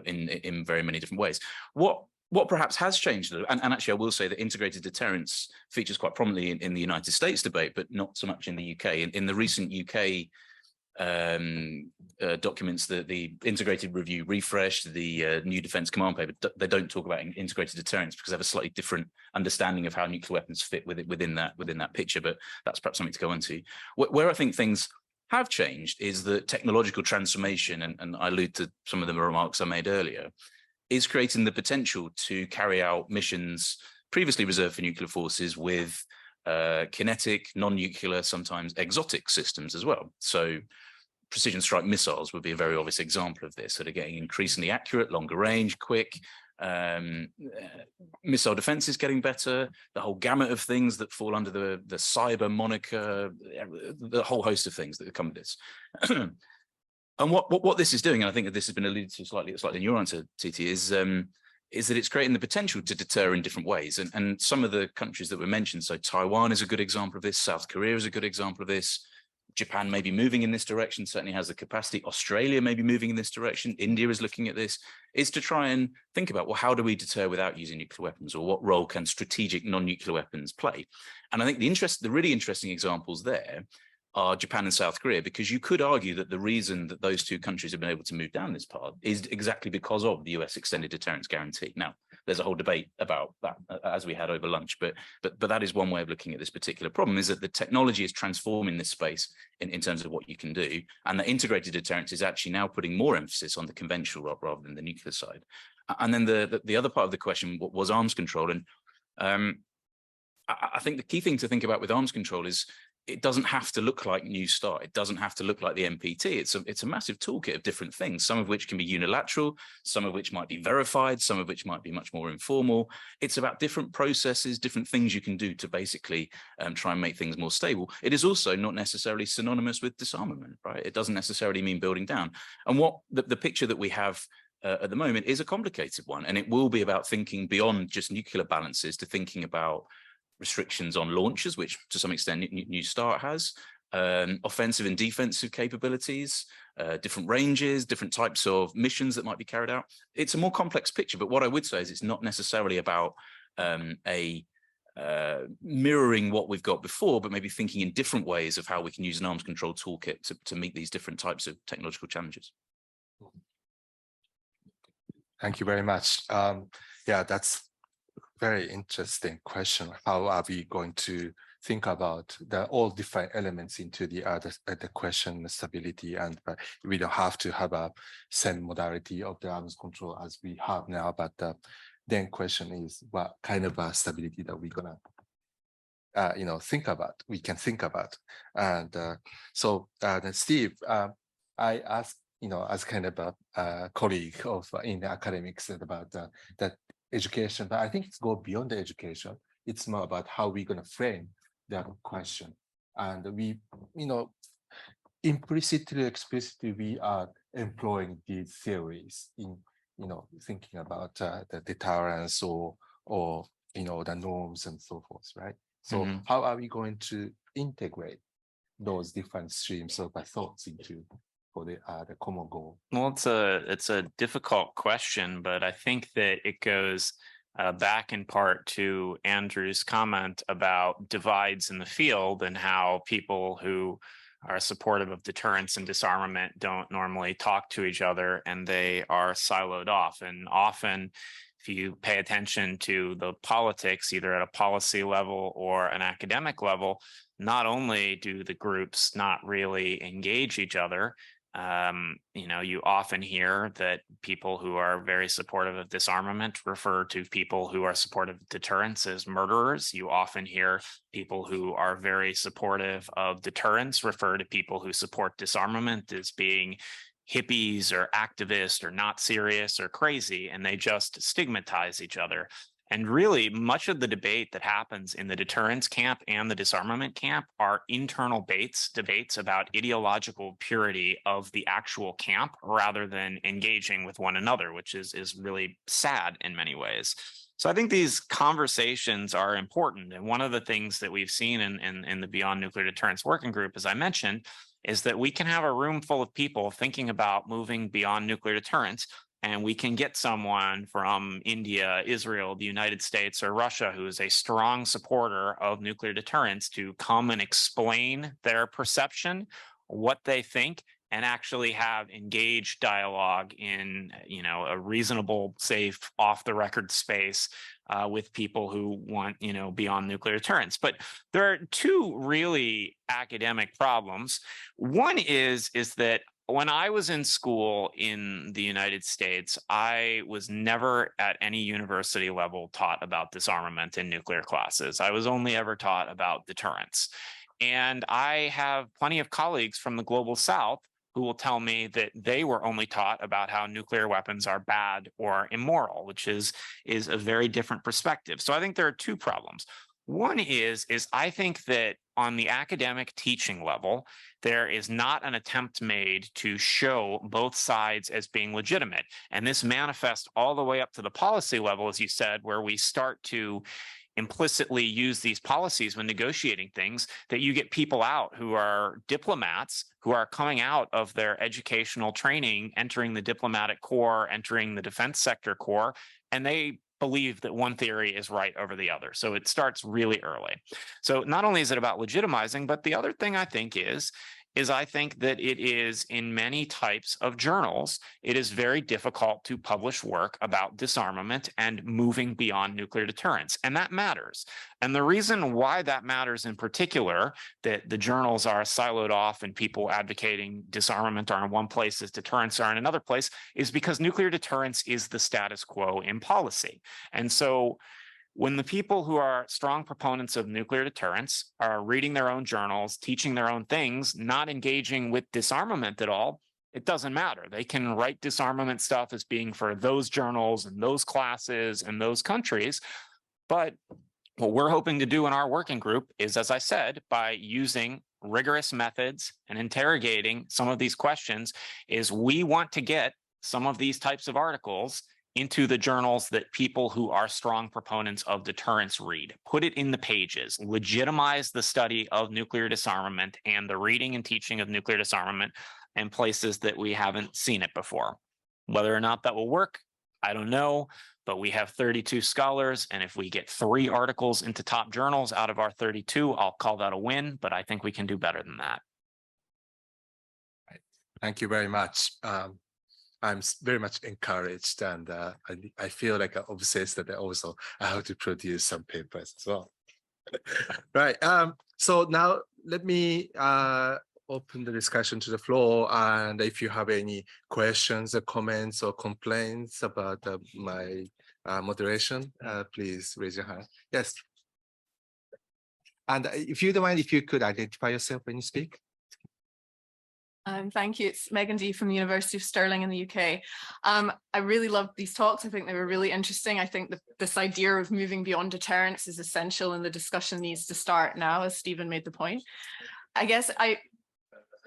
in very many different ways. What perhaps has changed, and actually I will say that integrated deterrence features quite prominently in the United States debate, but not so much in the UK. In the recent UK documents, that the integrated review refresh, the new defense command paper, they don't talk about integrated deterrence because they have a slightly different understanding of how nuclear weapons fit within that picture, but that's perhaps something to go into. Where I think things have changed is the technological transformation, and I allude to some of the remarks I made earlier, is creating the potential to carry out missions previously reserved for nuclear forces with kinetic, non-nuclear, sometimes exotic systems as well. So precision strike missiles would be a very obvious example of this, that are getting increasingly accurate, longer range, quick. Missile defense is getting better. The whole gamut of things that fall under the cyber moniker, the whole host of things that come with this. And what this is doing, and I think that this has been alluded to slightly in your answer, TT, is that it's creating the potential to deter in different ways. And some of the countries that were mentioned, so Taiwan is a good example of this, South Korea is a good example of this, Japan may be moving in this direction, certainly has the capacity, Australia may be moving in this direction, India is looking at this, is to try and think about, well, how do we deter without using nuclear weapons, or what role can strategic non-nuclear weapons play? And I think the really interesting examples there are Japan and South Korea, because you could argue that the reason that those two countries have been able to move down this path is exactly because of the US extended deterrence guarantee. Now, there's a whole debate about that, as we had over lunch, but that is one way of looking at this particular problem, is that the technology is transforming this space in terms of what you can do, and the integrated deterrence is actually now putting more emphasis on the conventional rather than the nuclear side. And then the other part of the question was arms control, and I think the key thing to think about with arms control is it doesn't have to look like New START. It doesn't have to look like the NPT. It's a massive toolkit of different things, some of which can be unilateral, some of which might be verified, some of which might be much more informal. It's about different processes, different things you can do to basically try and make things more stable. It is also not necessarily synonymous with disarmament, right? It doesn't necessarily mean building down. And what the picture that we have at the moment is a complicated one, and it will be about thinking beyond just nuclear balances to thinking about restrictions on launches, which to some extent New START has, offensive and defensive capabilities, different ranges, different types of missions that might be carried out. It's a more complex picture, but what I would say is it's not necessarily about mirroring what we've got before, but maybe thinking in different ways of how we can use an arms control toolkit to meet these different types of technological challenges. Thank you very much. Yeah, that's very interesting question. How are we going to think about all different elements into the question stability, and we don't have to have a same modality of the arms control as we have now, but then question is what kind of stability that we're gonna think about, we can think about. And so then Steve, I asked, as kind of a colleague of in the academics about that education, but I think it's go beyond the education. It's more about how we're going to frame that question. And we, implicitly, explicitly, we are employing these theories in, thinking about the deterrence or the norms and so forth, right? So how are we going to integrate those different streams of thoughts into for the common goal? Well, it's a difficult question, but I think that it goes back in part to Andrew's comment about divides in the field and how people who are supportive of deterrence and disarmament don't normally talk to each other, and they are siloed off. And often, if you pay attention to the politics, either at a policy level or an academic level, not only do the groups not really engage each other, you often hear that people who are very supportive of disarmament refer to people who are supportive of deterrence as murderers. You often hear people who are very supportive of deterrence refer to people who support disarmament as being hippies or activists or not serious or crazy, and they just stigmatize each other. And really, much of the debate that happens in the deterrence camp and the disarmament camp are internal debates about ideological purity of the actual camp rather than engaging with one another, which is really sad in many ways. So I think these conversations are important. And one of the things that we've seen in the Beyond Nuclear Deterrence Working Group, as I mentioned, is that we can have a room full of people thinking about moving beyond nuclear deterrence, and we can get someone from India, Israel, the United States, or Russia who is a strong supporter of nuclear deterrence to come and explain their perception, what they think, and actually have engaged dialogue in a reasonable, safe, off-the-record space with people who want beyond nuclear deterrence. But there are two really academic problems. One is that when I was in school in the United States, I was never at any university level taught about disarmament in nuclear classes. I was only ever taught about deterrence. And I have plenty of colleagues from the global South who will tell me that they were only taught about how nuclear weapons are bad or immoral, which is a very different perspective. So I think there are two problems. One is I think that on the academic teaching level, there is not an attempt made to show both sides as being legitimate. And this manifests all the way up to the policy level, as you said, where we start to implicitly use these policies when negotiating things, that you get people out who are diplomats who are coming out of their educational training, entering the diplomatic corps, entering the defense sector corps, and they believe that one theory is right over the other. So it starts really early. So not only is it about legitimizing, but the other thing I think is I think that it is in many types of journals, it is very difficult to publish work about disarmament and moving beyond nuclear deterrence. And that matters. And the reason why that matters in particular, that the journals are siloed off and people advocating disarmament are in one place as deterrence are in another place, is because nuclear deterrence is the status quo in policy. And so when the people who are strong proponents of nuclear deterrence are reading their own journals, teaching their own things, not engaging with disarmament at all, it doesn't matter. They can write disarmament stuff as being for those journals and those classes and those countries. But what we're hoping to do in our working group is, as I said, by using rigorous methods and interrogating some of these questions, is we want to get some of these types of articles into the journals that people who are strong proponents of deterrence read. Put it in the pages, legitimize the study of nuclear disarmament and the reading and teaching of nuclear disarmament in places that we haven't seen it before. Whether or not that will work, I don't know, but we have 32 scholars, and if we get 3 articles into top journals out of our 32, I'll call that a win, but I think we can do better than that. Thank you very much. I'm very much encouraged, and I feel like obsessed that I also have to produce some papers as well. Right. So now let me open the discussion to the floor, and if you have any questions or comments or complaints about my moderation, please raise your hand. Yes. And if you don't mind, if you could identify yourself when you speak. Thank you. It's Megan D from the University of Stirling in the UK. I really loved these talks. I think they were really interesting. I think that this idea of moving beyond deterrence is essential, and the discussion needs to start now, as Stephen made the point. I guess I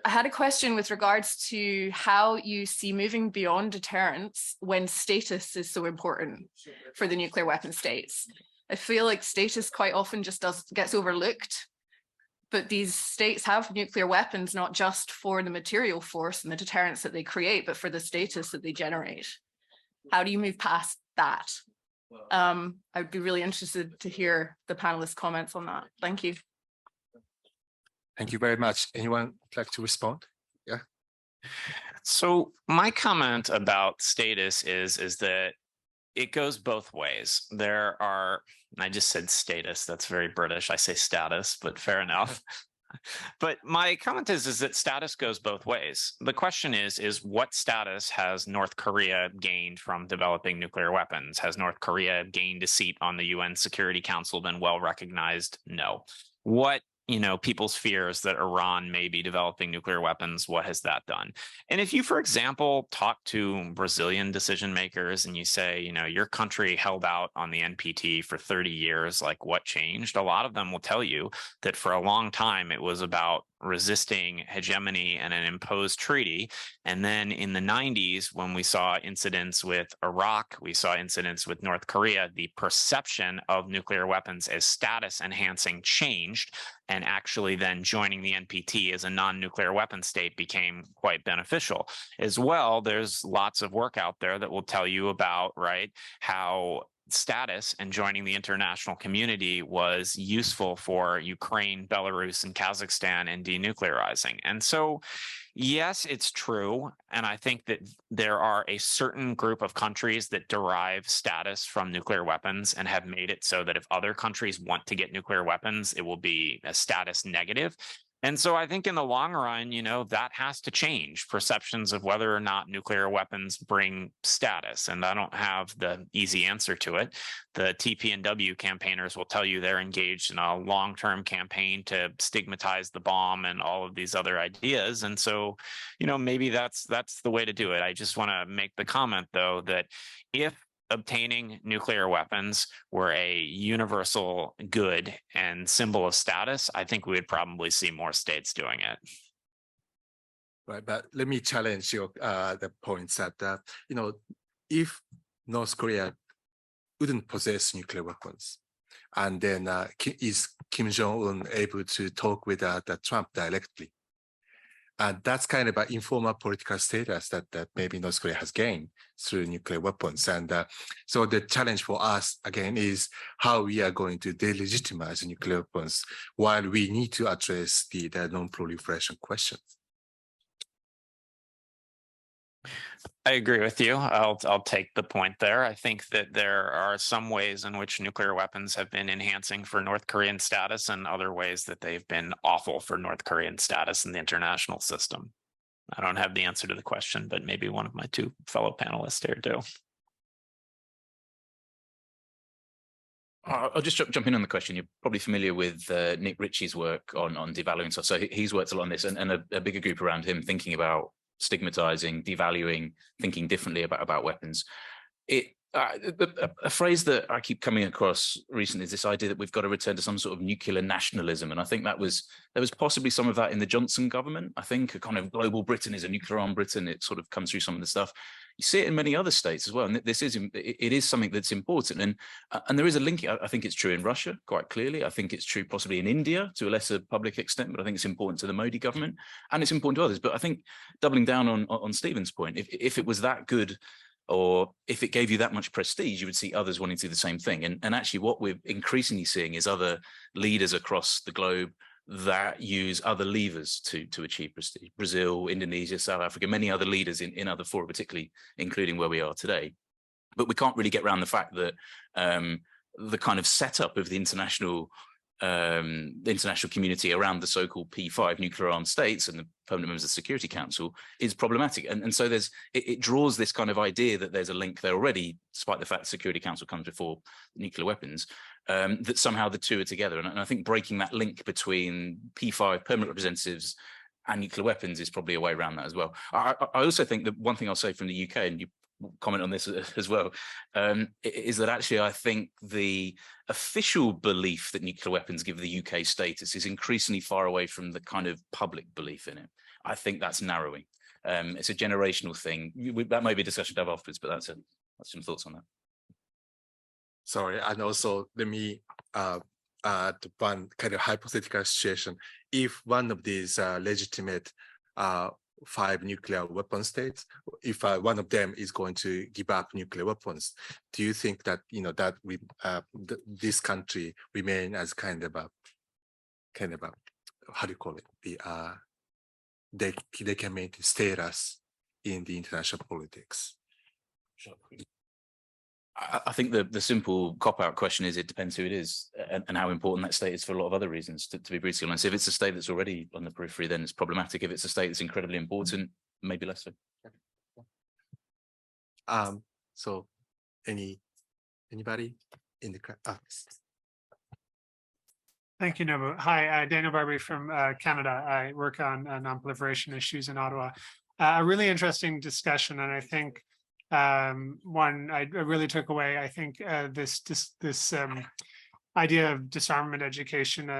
had a question with regards to how you see moving beyond deterrence when status is so important for the nuclear weapon states. I feel like status quite often just gets overlooked, but these states have nuclear weapons not just for the material force and the deterrence that they create, but for the status that they generate. How do you move past that? I'd be really interested to hear the panelists' comments on that. Thank you. Thank you very much. Anyone would like to respond? Yeah. So my comment about status is that it goes both ways. There are, I just said status, that's very British. I say status, but fair enough. But my comment is that status goes both ways. The question is what status has North Korea gained from developing nuclear weapons? Has North Korea gained a seat on the UN Security Council, been well recognized? No. What, people's fears that Iran may be developing nuclear weapons, what has that done? And if you, for example, talk to Brazilian decision makers and you say, your country held out on the NPT for 30 years, like what changed? A lot of them will tell you that for a long time, it was about resisting hegemony and an imposed treaty. And then in the 90s, when we saw incidents with Iraq, we saw incidents with North Korea, the perception of nuclear weapons as status enhancing changed. And actually then joining the NPT as a non-nuclear weapon state became quite beneficial. As well, there's lots of work out there that will tell you about, right, how status and joining the international community was useful for Ukraine, Belarus, and Kazakhstan in denuclearizing. And so, yes, it's true. And I think that there are a certain group of countries that derive status from nuclear weapons and have made it so that if other countries want to get nuclear weapons, it will be a status negative. And so I think in the long run, that has to change perceptions of whether or not nuclear weapons bring status. And I don't have the easy answer to it. The TPNW campaigners will tell you they're engaged in a long-term campaign to stigmatize the bomb and all of these other ideas. And so, maybe that's the way to do it. I just want to make the comment, though, that if obtaining nuclear weapons were a universal good and symbol of status, I think we would probably see more states doing it. Right, but let me challenge your the points that if North Korea wouldn't possess nuclear weapons, and then is Kim Jong-un able to talk with Trump directly? And that's kind of an informal political status that maybe North Korea has gained through nuclear weapons. And so the challenge for us, again, is how we are going to delegitimize nuclear weapons while we need to address the non-proliferation questions. I agree with you. I'll take the point there. I think that there are some ways in which nuclear weapons have been enhancing for North Korean status and other ways that they've been awful for North Korean status in the international system. I don't have the answer to the question, but maybe one of my 2 fellow panelists here do. I'll just jump in on the question. You're probably familiar with Nick Ritchie's work on devaluing stuff. So he's worked a lot on this, and a bigger group around him thinking about stigmatizing, devaluing, thinking differently about weapons. A phrase that I keep coming across recently is this idea that we've got to return to some sort of nuclear nationalism. And I think there was possibly some of that in the Johnson government. I think a kind of global Britain is a nuclear armed Britain. It sort of comes through some of the stuff. You see it in many other states as well. And it is something that's important. And there is a link. I think it's true in Russia, quite clearly. I think it's true possibly in India to a lesser public extent, but I think it's important to the Modi government and it's important to others. But I think doubling down on Stephen's point, if it was that good, or if it gave you that much prestige, you would see others wanting to do the same thing. And actually what we're increasingly seeing is other leaders across the globe that use other levers to achieve prestige. Brazil, Indonesia, South Africa, many other leaders in other fora, particularly including where we are today. But we can't really get around the fact that the kind of setup of the international community around the so-called P5 nuclear armed states and the permanent members of the Security Council is problematic. And so it draws this kind of idea that there's a link there already, despite the fact the Security Council comes before nuclear weapons, that somehow the two are together. And I think breaking that link between P5 permanent representatives and nuclear weapons is probably a way around that as well. I also think that one thing I'll say from the UK, and you comment on this as well, is that actually I think the official belief that nuclear weapons give the UK status is increasingly far away from the kind of public belief in it. I think that's narrowing. It's a generational thing. That may be a discussion to have afterwards, but that's some thoughts on that. Sorry, and also let me add one kind of hypothetical situation. If one of these legitimate 5 nuclear weapon states, if one of them is going to give up nuclear weapons, do you think that that we this country remain as kind of a how do you call it, they can maintain status in the international politics? I think the simple cop-out question is it depends who it is and how important that state is for a lot of other reasons, to be brutally honest. If it's a state that's already on the periphery, then it's problematic. If it's a state that's incredibly important, maybe less so. So anybody in the crowd? Thank you, Nobu. Hi, Daniel Barbary from Canada. I work on non-proliferation issues in Ottawa. A really interesting discussion, and I think one I really took away. I think this idea of disarmament education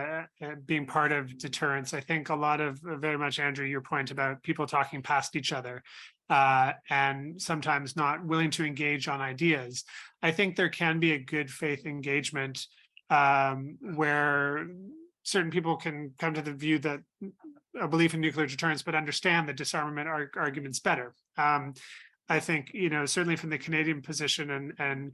being part of deterrence. I think a lot of very much, Andrew, your point about people talking past each other and sometimes not willing to engage on ideas. I think there can be a good faith engagement where certain people can come to the view that a belief in nuclear deterrence, but understand the disarmament arguments better. I think, certainly from the Canadian position, and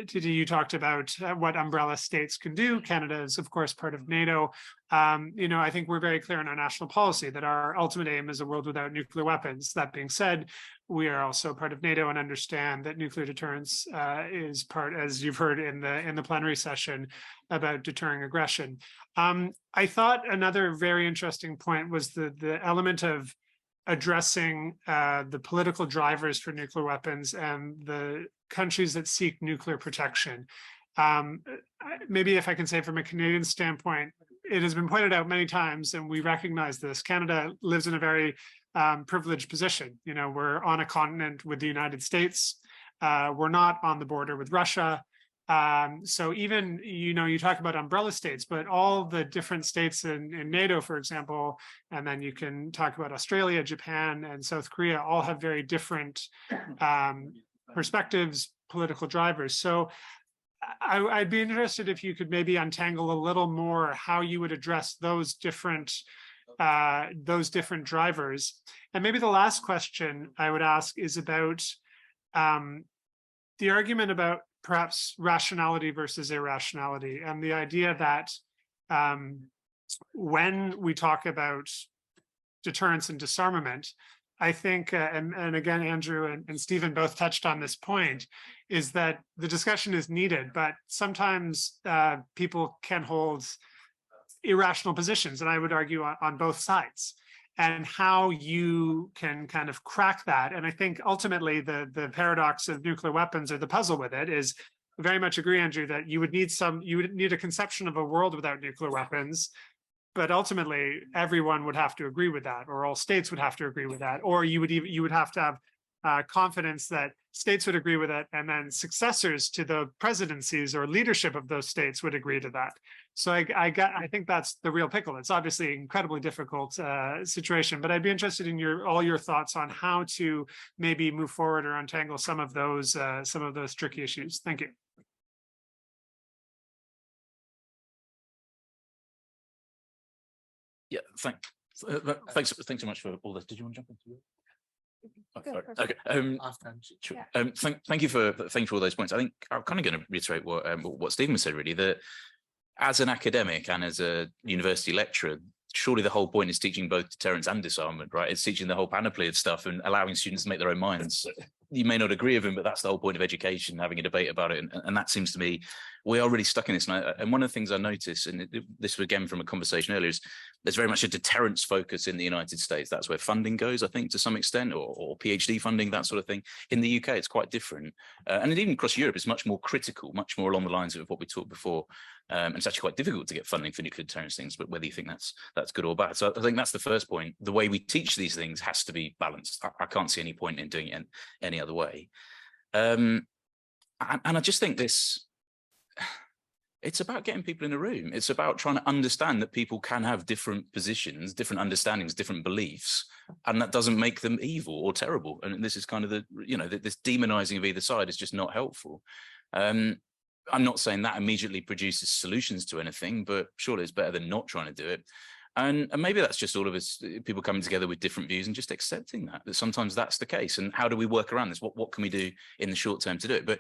Titi, you talked about what umbrella states can do. Canada is, of course, part of NATO. I think we're very clear in our national policy that our ultimate aim is a world without nuclear weapons. That being said, we are also part of NATO and understand that nuclear deterrence is part, as you've heard in the plenary session, about deterring aggression. I thought another very interesting point was the element of addressing the political drivers for nuclear weapons and the countries that seek nuclear protection. Maybe if I can say from a Canadian standpoint, it has been pointed out many times, and we recognize this, Canada lives in a very privileged position. We're on a continent with the United States. We're not on the border with Russia. So even, you talk about umbrella states, but all the different states in NATO, for example, and then you can talk about Australia, Japan, and South Korea, all have very different perspectives, political drivers. So I'd be interested if you could maybe untangle a little more how you would address those different drivers. And maybe the last question I would ask is about the argument about perhaps rationality versus irrationality, and the idea that when we talk about deterrence and disarmament, I think, and again, Andrew and Stephen both touched on this point, is that the discussion is needed, but sometimes people can hold irrational positions, and I would argue on both sides, and how you can kind of crack that. And I think ultimately the paradox of nuclear weapons, or the puzzle with it, is very much agree, Andrew, that you would need a conception of a world without nuclear weapons. But ultimately, everyone would have to agree with that, or all states would have to agree with that, or you would have to have confidence that states would agree with it, and then successors to the presidencies or leadership of those states would agree to that. So I think that's the real pickle. It's obviously an incredibly difficult situation, but I'd be interested in all your thoughts on how to maybe move forward or untangle some of those tricky issues. Thank you. Yeah, thanks so much for all this. Did you want to jump into it? Oh, Go sorry. for it. Okay. Sure. Thank you for all those points. I think I'm kind of going to reiterate what Stephen said, really, that as an academic and as a university lecturer, surely the whole point is teaching both deterrence and disarmament, right? It's teaching the whole panoply of stuff and allowing students to make their own minds. You may not agree with them, but that's the whole point of education, having a debate about it. And that seems to me, we are really stuck in this. And one of the things I noticed, and this was again from a conversation earlier, is there's very much a deterrence focus in the United States. That's where funding goes, I think, to some extent, or PhD funding, that sort of thing. In the UK, it's quite different. And even across Europe, it's much more critical, much more along the lines of what we talked before. And it's actually quite difficult to get funding for nuclear deterrence things, but whether you think that's good or bad. So I think that's the first point. The way we teach these things has to be balanced. I can't see any point in doing it any other way. And I just think it's about getting people in a room. It's about trying to understand that people can have different positions, different understandings, different beliefs, and that doesn't make them evil or terrible. And this is kind of this demonizing of either side is just not helpful. I'm not saying that immediately produces solutions to anything, but surely it's better than not trying to do it. And maybe that's just all of us, people coming together with different views and just accepting that sometimes that's the case. And how do we work around this? What can we do in the short term to do it? But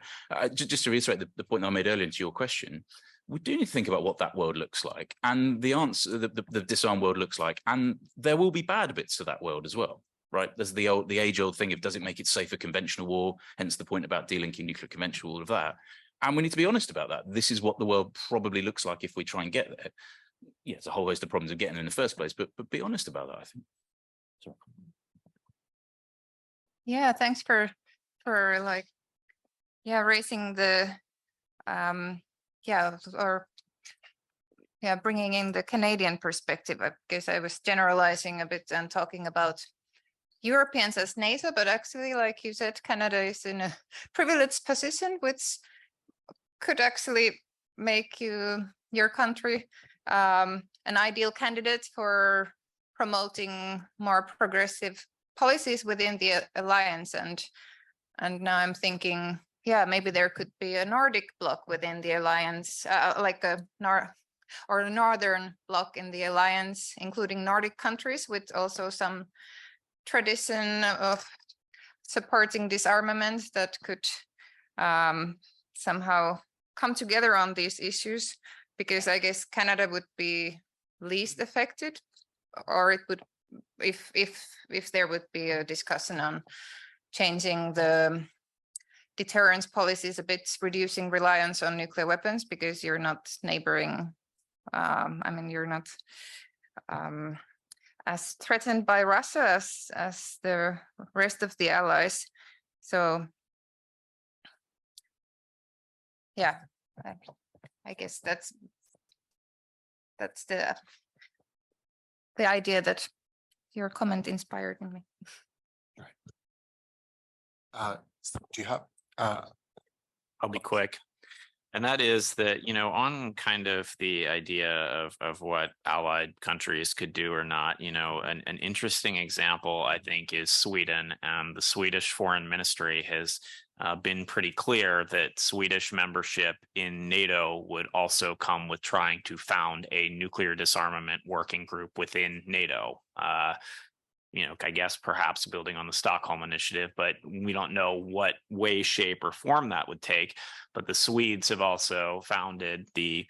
just to reiterate the point that I made earlier to your question, we do need to think about what that world looks like, and the answer, the disarmed world looks like, and there will be bad bits to that world as well, right? There's the age-old thing of, does it make it safer conventional war? Hence the point about delinking nuclear conventional, all of that. And we need to be honest about that. This is what the world probably looks like if we try and get there. Yeah, it's a whole host of problems of getting in the first place, but be honest about that, I think. Sorry. Yeah, thanks for raising the bringing in the Canadian perspective. I guess I was generalizing a bit and talking about Europeans as NATO, but actually, like you said, Canada is in a privileged position, which could actually make your country an ideal candidate for promoting more progressive policies within the alliance. And now I'm thinking, yeah, maybe there could be a Nordic bloc within the alliance, like a northern bloc in the alliance, including Nordic countries with also some tradition of supporting disarmament that could somehow come together on these issues, because I guess Canada would be least affected, or it would, if there would be a discussion on changing the deterrence policies a bit, reducing reliance on nuclear weapons, because you're not neighboring, you're not as threatened by Russia as the rest of the allies. So yeah, I guess that's the idea that your comment inspired in me. Do you have? I'll be quick. And that is that, on kind of the idea of what allied countries could do or not, an interesting example, I think, is Sweden. The Swedish Foreign Ministry has been pretty clear that Swedish membership in NATO would also come with trying to found a nuclear disarmament working group within NATO. I guess perhaps building on the Stockholm Initiative, but we don't know what way, shape, or form that would take. But the Swedes have also founded, the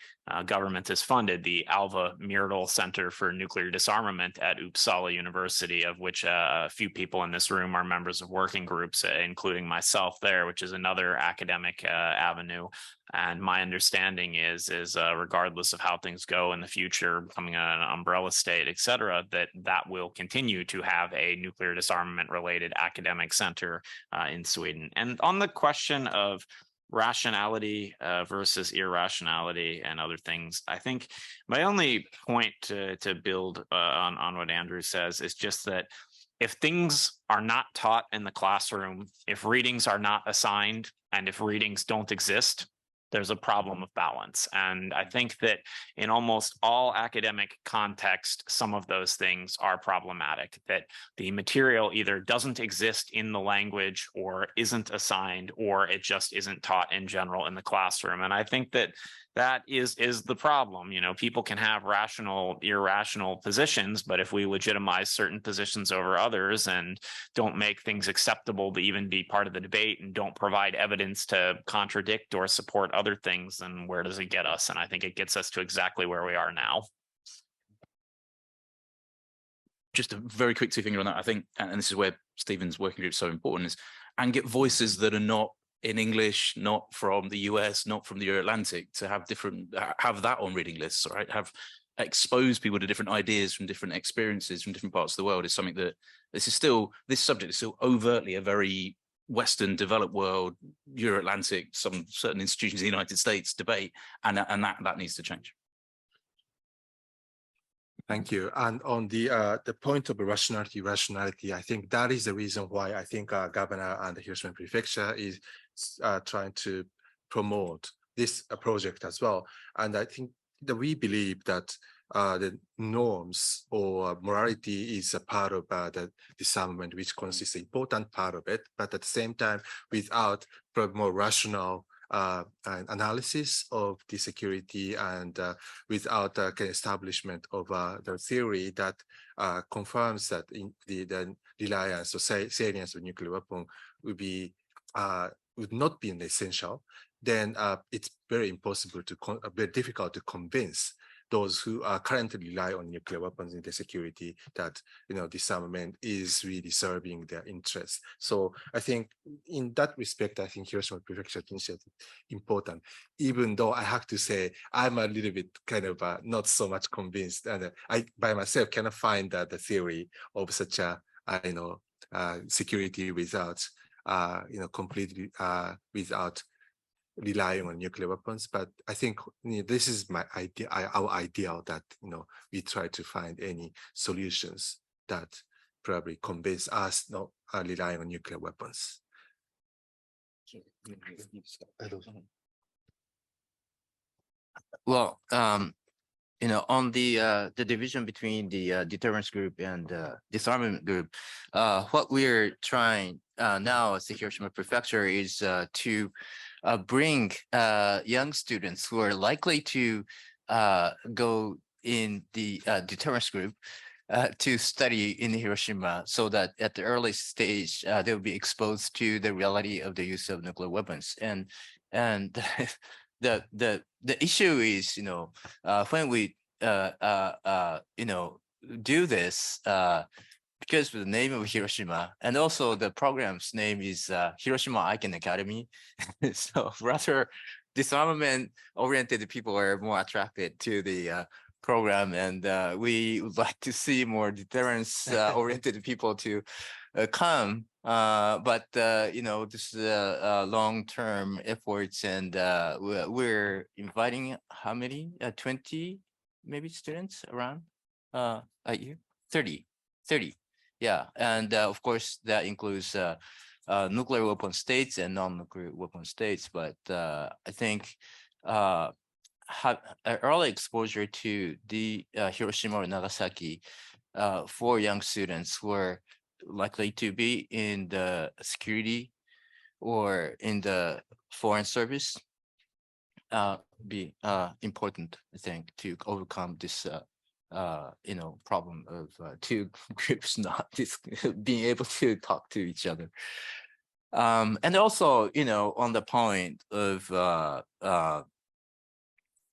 government has funded the Alva Myrdal Center for Nuclear Disarmament at Uppsala University, of which a few people in this room are members of working groups, including myself there, which is another academic avenue. And my understanding is regardless of how things go in the future, becoming an umbrella state, et cetera, that will continue to have a nuclear disarmament related academic center in Sweden. And on the question of rationality versus irrationality and other things. I think my only point to build on what Andrew says is just that if things are not taught in the classroom, if readings are not assigned, and if readings don't exist, there's a problem of balance. And I think that in almost all academic context, some of those things are problematic, that the material either doesn't exist in the language or isn't assigned, or it just isn't taught in general in the classroom. And I think that that is the problem. You know, people can have rational, irrational positions, but if we legitimize certain positions over others and don't make things acceptable to even be part of the debate and don't provide evidence to contradict or support other things, then where does it get us? And I think it gets us to exactly where we are now. Just a very quick two finger on that. I think, and this is where Stephen's working group is so important, is and get voices that are not in English, not from the US, not from the Euro-Atlantic, to have that on reading lists, right? Have expose people to different ideas from different experiences from different parts of the world is something that this subject is still overtly a very Western developed world, Euro-Atlantic, some certain institutions in the United States debate, and that needs to change. Thank you. And on the point of rationality, I think that is the reason why I think Governor and the Hiroshima Prefecture is trying to promote this project as well. And I think that we believe that the norms or morality is a part of the disarmament, which consists an important part of it, but at the same time, without more rational analysis of the security and without establishment of the theory that confirms that in the reliance or salience of nuclear weapon would not be an essential, then it's very difficult to convince those who are currently rely on nuclear weapons in their security that disarmament is really serving their interests. So I think in that respect, I think Hiroshima Prefecture initiative is important, even though I have to say I'm a little bit kind of not so much convinced, and I by myself cannot find the theory of such a security without completely without relying on nuclear weapons. But I think this is my idea, our ideal, that we try to find any solutions that probably convince us not relying on nuclear weapons. Well, on the division between the deterrence group and disarmament group, what we're trying now as the Hiroshima Prefecture is to bring young students who are likely to go in the deterrence group to study in Hiroshima, so that at the early stage they will be exposed to the reality of the use of nuclear weapons. And the issue is, when we do this, because of the name of Hiroshima, and also the program's name is Hiroshima Icon Academy. So rather disarmament-oriented people are more attracted to the program, and we would like to see more deterrence-oriented people to come. But this is long-term efforts, and we're inviting how many? 20 maybe students around a year? 30. Yeah, and of course that includes nuclear weapon states and non-nuclear weapon states. But I think early exposure to the Hiroshima or Nagasaki for young students who are likely to be in the security or in the foreign service be important, I think, to overcome this problem of two groups not being able to talk to each other. And also, on the point of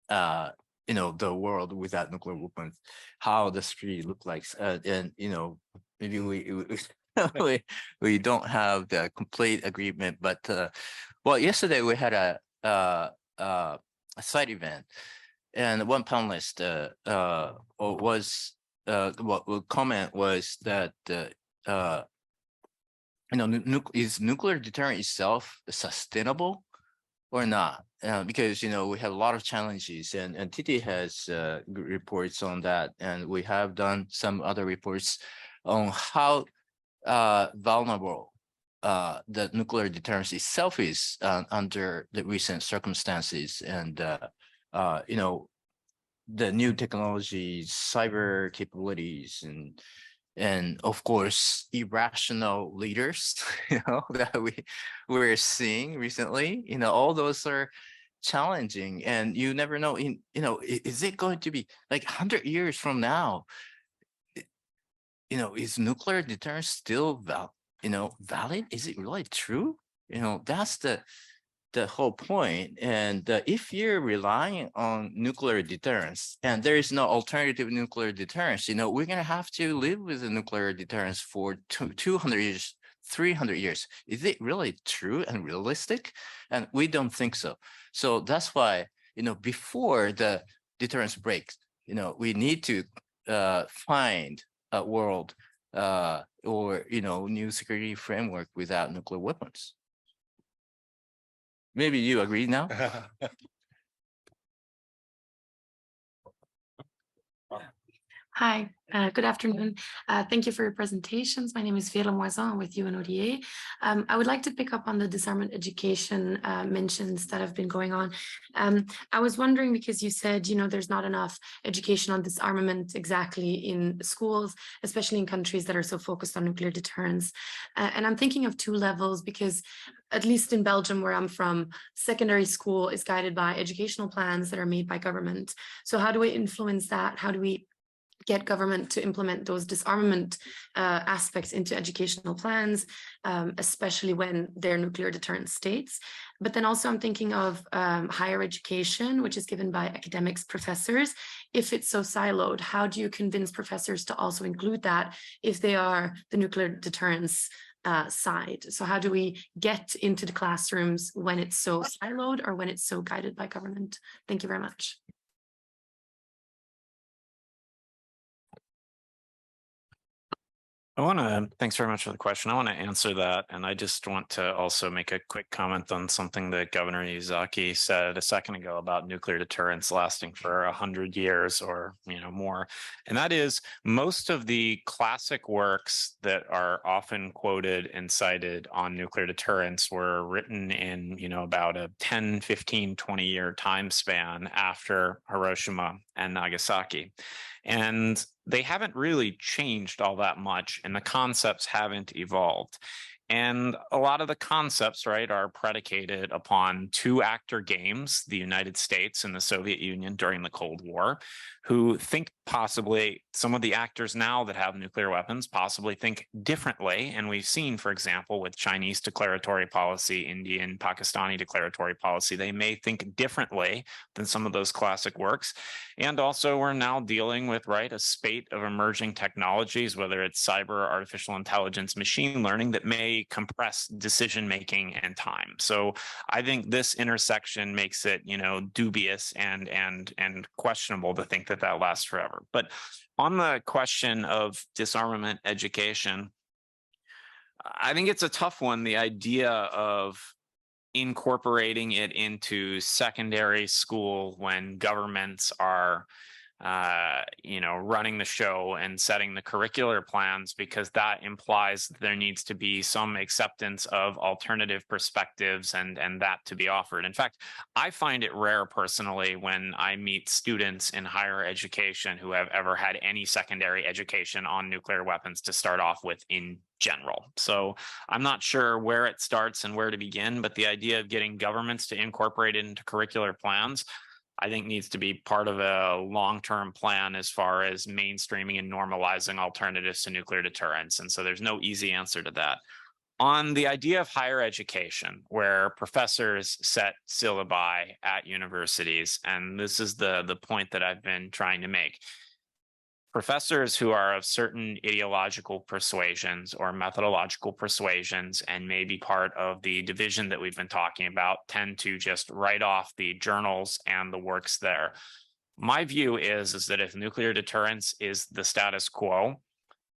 the world without nuclear weapons, how the security look like, and maybe we don't have the complete agreement, but well, yesterday we had a side event, and one panelist comment was that is nuclear deterrent itself sustainable, or not? Because, you know, we have a lot of challenges and TT has reports on that. And we have done some other reports on how vulnerable the nuclear deterrence itself is under the recent circumstances. And, you know, the new technologies, cyber capabilities, and of course, irrational leaders, you know, that we're seeing recently, you know, all those are challenging, and you never know. You know, is it going to be like 100 years from now? You know, is nuclear deterrence still valid? Is it really true? You know, that's the whole point. And if you're relying on nuclear deterrence and there is no alternative nuclear deterrence, you know, we're going to have to live with the nuclear deterrence for 200 years, 300 years. Is it really true and realistic? And we don't think so. So that's why, you know, before the deterrence breaks, you know, we need to find a world or, you know, new security framework without nuclear weapons. Maybe you agree now? Hi, good afternoon. Thank you for your presentations. My name is Vera Moisan with UNODA. I would like to pick up on the disarmament education mentions that have been going on. I was wondering, because you said, you know, there's not enough education on disarmament exactly in schools, especially in countries that are so focused on nuclear deterrence. And I'm thinking of two levels, because at least in Belgium, where I'm from, secondary school is guided by educational plans that are made by government. So how do we influence that? How do we get government to implement those disarmament aspects into educational plans, especially when they're nuclear deterrent states? But then also I'm thinking of higher education, which is given by academics, professors. If it's so siloed, how do you convince professors to also include that if they are the nuclear deterrence side? So how do we get into the classrooms when it's so siloed or when it's so guided by government? Thank you very much. Thanks very much for the question. I want to answer that. And I just want to also make a quick comment on something that Governor Izaki said a second ago about nuclear deterrence lasting for 100 years or, you know, more. And that is, most of the classic works that are often quoted and cited on nuclear deterrence were written in, you know, about a 10, 15, 20-year time span after Hiroshima and Nagasaki. And they haven't really changed all that much, and the concepts haven't evolved. And a lot of the concepts, right, are predicated upon two-actor games, the United States and the Soviet Union during the Cold War, who think possibly some of the actors now that have nuclear weapons possibly think differently. And we've seen, for example, with Chinese declaratory policy, Indian, Pakistani declaratory policy, they may think differently than some of those classic works. And also we're now dealing with, right, a spate of emerging technologies, whether it's cyber, artificial intelligence, machine learning, that may compress decision-making and time. So I think this intersection makes it, you know, dubious and questionable to think that that lasts forever. But on the question of disarmament education, I think it's a tough one, the idea of incorporating it into secondary school when governments are you know, running the show and setting the curricular plans, because that implies there needs to be some acceptance of alternative perspectives and that to be offered. In fact, I find it rare personally when I meet students in higher education who have ever had any secondary education on nuclear weapons to start off with in general. So I'm not sure where it starts and where to begin, but the idea of getting governments to incorporate it into curricular plans, I think, needs to be part of a long-term plan as far as mainstreaming and normalizing alternatives to nuclear deterrence. And so there's no easy answer to that. On the idea of higher education, where professors set syllabi at universities, and this is the point that I've been trying to make, professors who are of certain ideological persuasions or methodological persuasions and may be part of the division that we've been talking about tend to just write off the journals and the works there. My view is that if nuclear deterrence is the status quo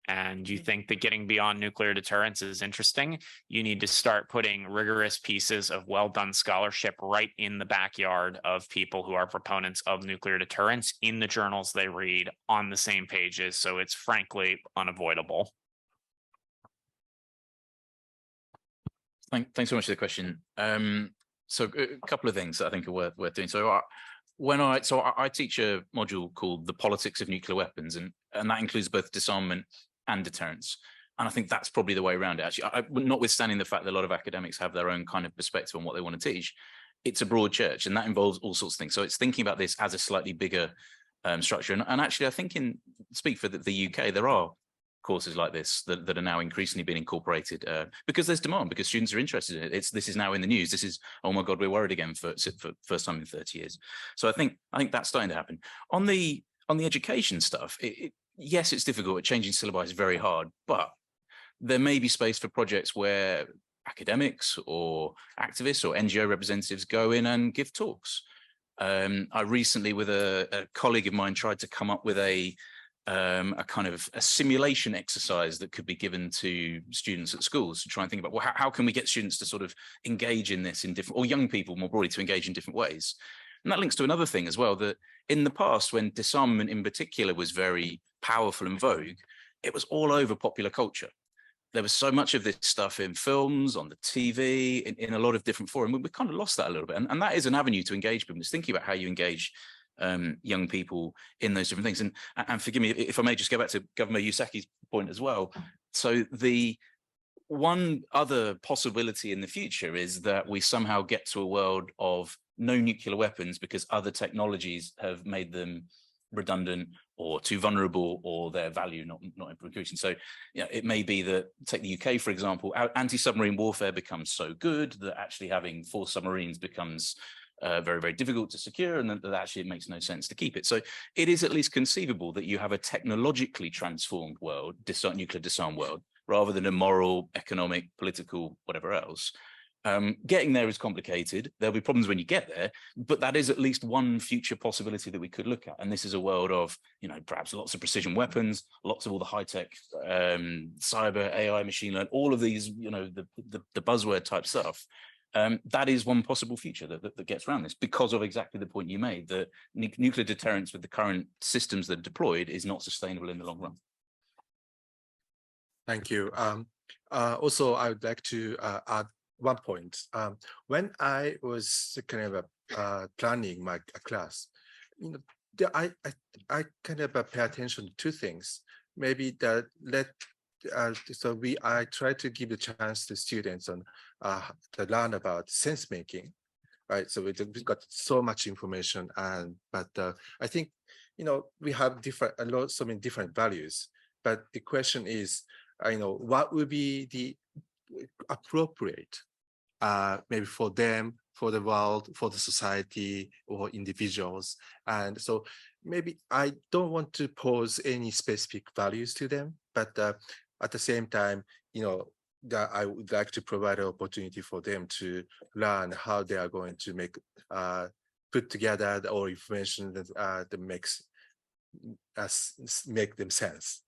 and you think that getting beyond nuclear deterrence is interesting, you need to start putting rigorous pieces of well-done scholarship right in the backyard of people who are proponents of nuclear deterrence in the journals they read on the same pages. So it's frankly unavoidable. Thanks so much for the question. So a couple of things that I think are worth doing. So I teach a module called The Politics of Nuclear Weapons, and that includes both disarmament and deterrence. And I think that's probably the way around it. Actually, notwithstanding the fact that a lot of academics have their own kind of perspective on what they want to teach, it's a broad church, and that involves all sorts of things. So it's thinking about this as a slightly bigger structure. And actually, I think speak for the UK, there are courses like this that are now increasingly being incorporated because there's demand, because students are interested in it. This is now in the news. This is, oh my God, we're worried again for first time in 30 years. So I think that's starting to happen. On the education stuff, yes, it's difficult. Changing syllabi is very hard, but there may be space for projects where academics or activists or NGO representatives go in and give talks. I recently, with a colleague of mine, tried to come up with a kind of a simulation exercise that could be given to students at schools to try and think about, well, how can we get students to sort of engage in this in different, or young people more broadly to engage in different ways. And that links to another thing as well, that in the past, when disarmament in particular was very powerful and vogue, it was all over popular culture. There was so much of this stuff in films, on the TV, in a lot of different forums. We kind of lost that a little bit. And that is an avenue to engage people. It's thinking about how you engage young people in those different things. And forgive me if I may just go back to Governor Yusaki's point as well. So the one other possibility in the future is that we somehow get to a world of no nuclear weapons because other technologies have made them redundant or too vulnerable, or their value not increasing. So it may be that, take the UK for example, anti-submarine warfare becomes so good that actually having 4 submarines becomes very, very difficult to secure, and that actually it makes no sense to keep it. So it is at least conceivable that you have a technologically transformed world, nuclear disarm world, rather than a moral, economic, political, whatever else. Getting there is complicated. There'll be problems when you get there, but that is at least one future possibility that we could look at. And this is a world of, perhaps lots of precision weapons, lots of all the high-tech cyber, AI, machine learning, all of these, the buzzword type stuff. That is one possible future that gets around this, because of exactly the point you made, that nuclear deterrence with the current systems that are deployed is not sustainable in the long run. Thank you. Also, I would like to add one point. When I was kind of planning my class, I kind of pay attention to 2 things. Maybe I try to give a chance to students on to learn about sense making, right? So we've got so much information, but I think we have so many different values. But the question is, what would be the appropriate, maybe for them, for the world, for the society, or individuals. And so maybe I don't want to pose any specific values to them, but at the same time, that I would like to provide an opportunity for them to learn how they are going to put together all information that make them sense.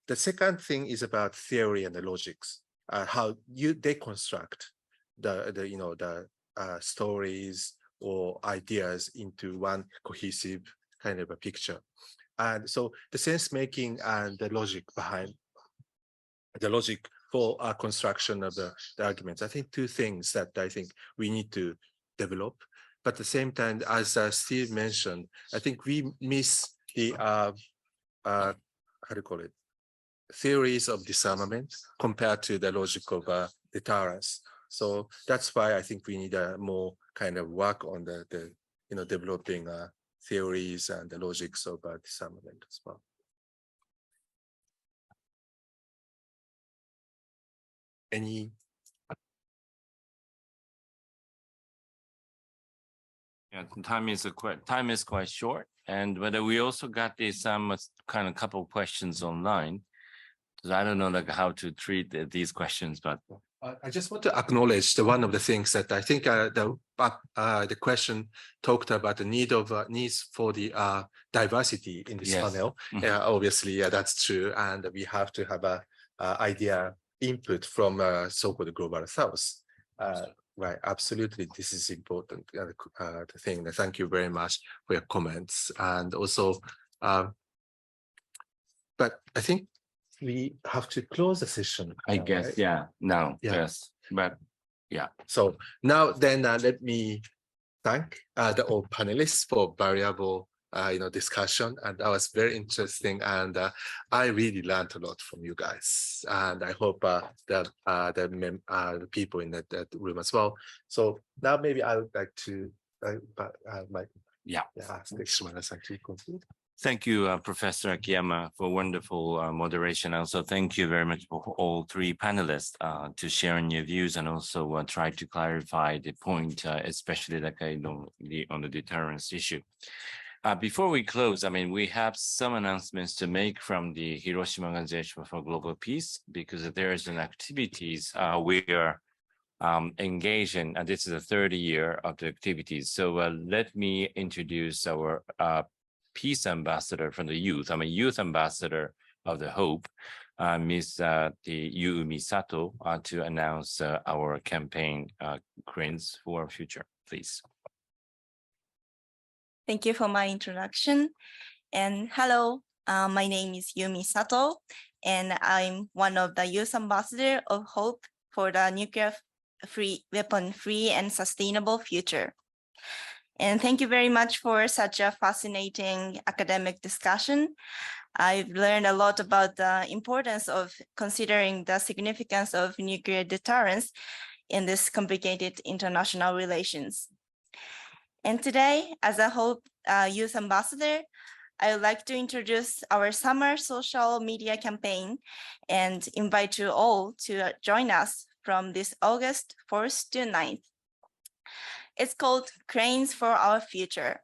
The second thing is about theory and the logics, how they construct the stories or ideas into one cohesive kind of a picture. And so the sense making and the logic behind the logic for construction of the arguments, I think 2 things that I think we need to develop. But at the same time, as Steve mentioned, I think we miss the how do you call it, theories of disarmament compared to the logic of deterrence. So that's why I think we need more kind of work on the developing theories and the logics of disarmament as well. Any? Yeah, time is quite short, and whether we also got some kind of couple questions online. So I don't know how to treat these questions, but I just want to acknowledge one of the things that I think the question talked about the needs for the diversity in this Yes. panel. Mhm. Obviously, that's true, and we have to have a idea input from so-called global south. Right, absolutely, this is important thing. Thank you very much for your comments, and also, but I think we have to close the session. I now, guess, right? yeah, no, Yeah. yes, but yeah. So now then let me thank all panelists for variable discussion, and that was very interesting, and I really learned a lot from you guys, and I hope the people in that room as well. So now maybe I would like to ask Shimada-san to conclude. Thank you, Professor Akiyama, for wonderful moderation. Also, thank you very much for all three panelists to sharing your views and also try to clarify the point, especially like on the deterrence issue. Before we close, I mean, we have some announcements to make from the Hiroshima Organization for Global Peace, because there is an activities we are engaged in, and this is the third year of the activities. So let me introduce our peace ambassador from the youth. I'm a youth ambassador of the Hope, Ms. Yuumi Sato, to announce our campaign, Cranes for Future, please. Thank you for my introduction. And hello, my name is Yuumi Sato, and I'm one of the youth ambassador of Hope for the nuclear-free, weapon-free, and sustainable future. And thank you very much for such a fascinating academic discussion. I've learned a lot about the importance of considering the significance of nuclear deterrence in this complicated international relations. And today, as a Hope Youth Ambassador, I would like to introduce our summer social media campaign and invite you all to join us from this August 4th to 9th. It's called Cranes for Our Future,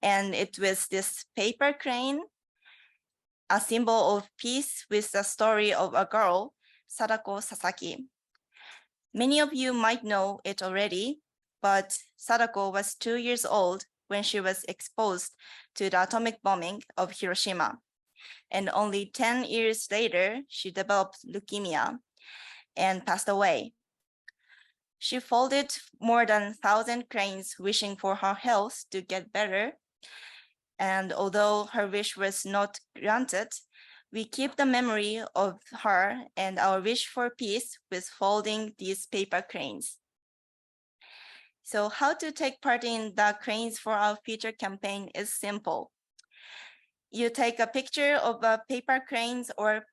and it was this paper crane, a symbol of peace with the story of a girl, Sadako Sasaki. Many of you might know it already, but Sadako was 2 years old when she was exposed to the atomic bombing of Hiroshima. And only 10 years later, she developed leukemia and passed away. She folded more than 1,000 cranes wishing for her health to get better. And although her wish was not granted, we keep the memory of her and our wish for peace with folding these paper cranes. So how to take part in the Cranes for Our Future campaign is simple. You take a picture of a paper crane or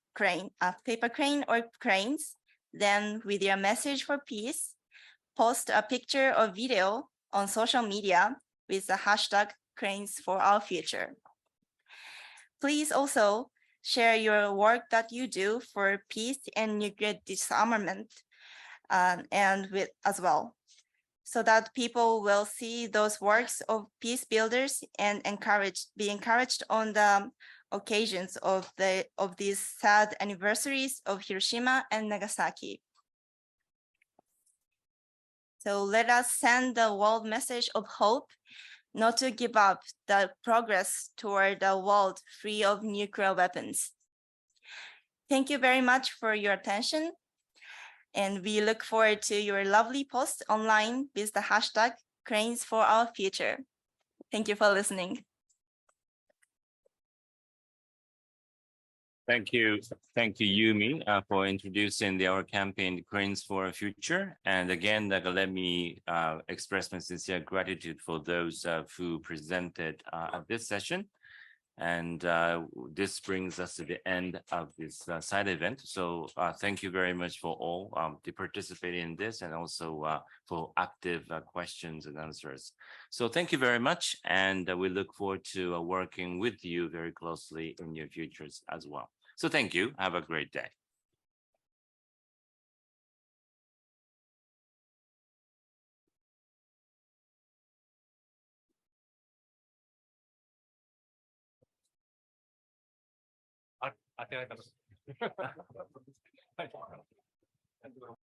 cranes, then with your message for peace, post a picture or video on social media with the hashtag Cranes for Our Future. Please also share your work that you do for peace and nuclear disarmament as well, so that people will see those works of peace builders and be encouraged on the occasions of these sad anniversaries of Hiroshima and Nagasaki. So let us send the world message of hope, not to give up the progress toward a world free of nuclear weapons. Thank you very much for your attention. And we look forward to your lovely posts online with the hashtag Cranes for Our Future. Thank you for listening. Thank you, Yuumi, for introducing our campaign, Cranes for a Future. And again, let me express my sincere gratitude for those who presented at this session. And this brings us to the end of this side event. So thank you very much for all to participate in this, and also for active questions and answers. So thank you very much. And we look forward to working with you very closely in your futures as well. So thank you. Have a great day.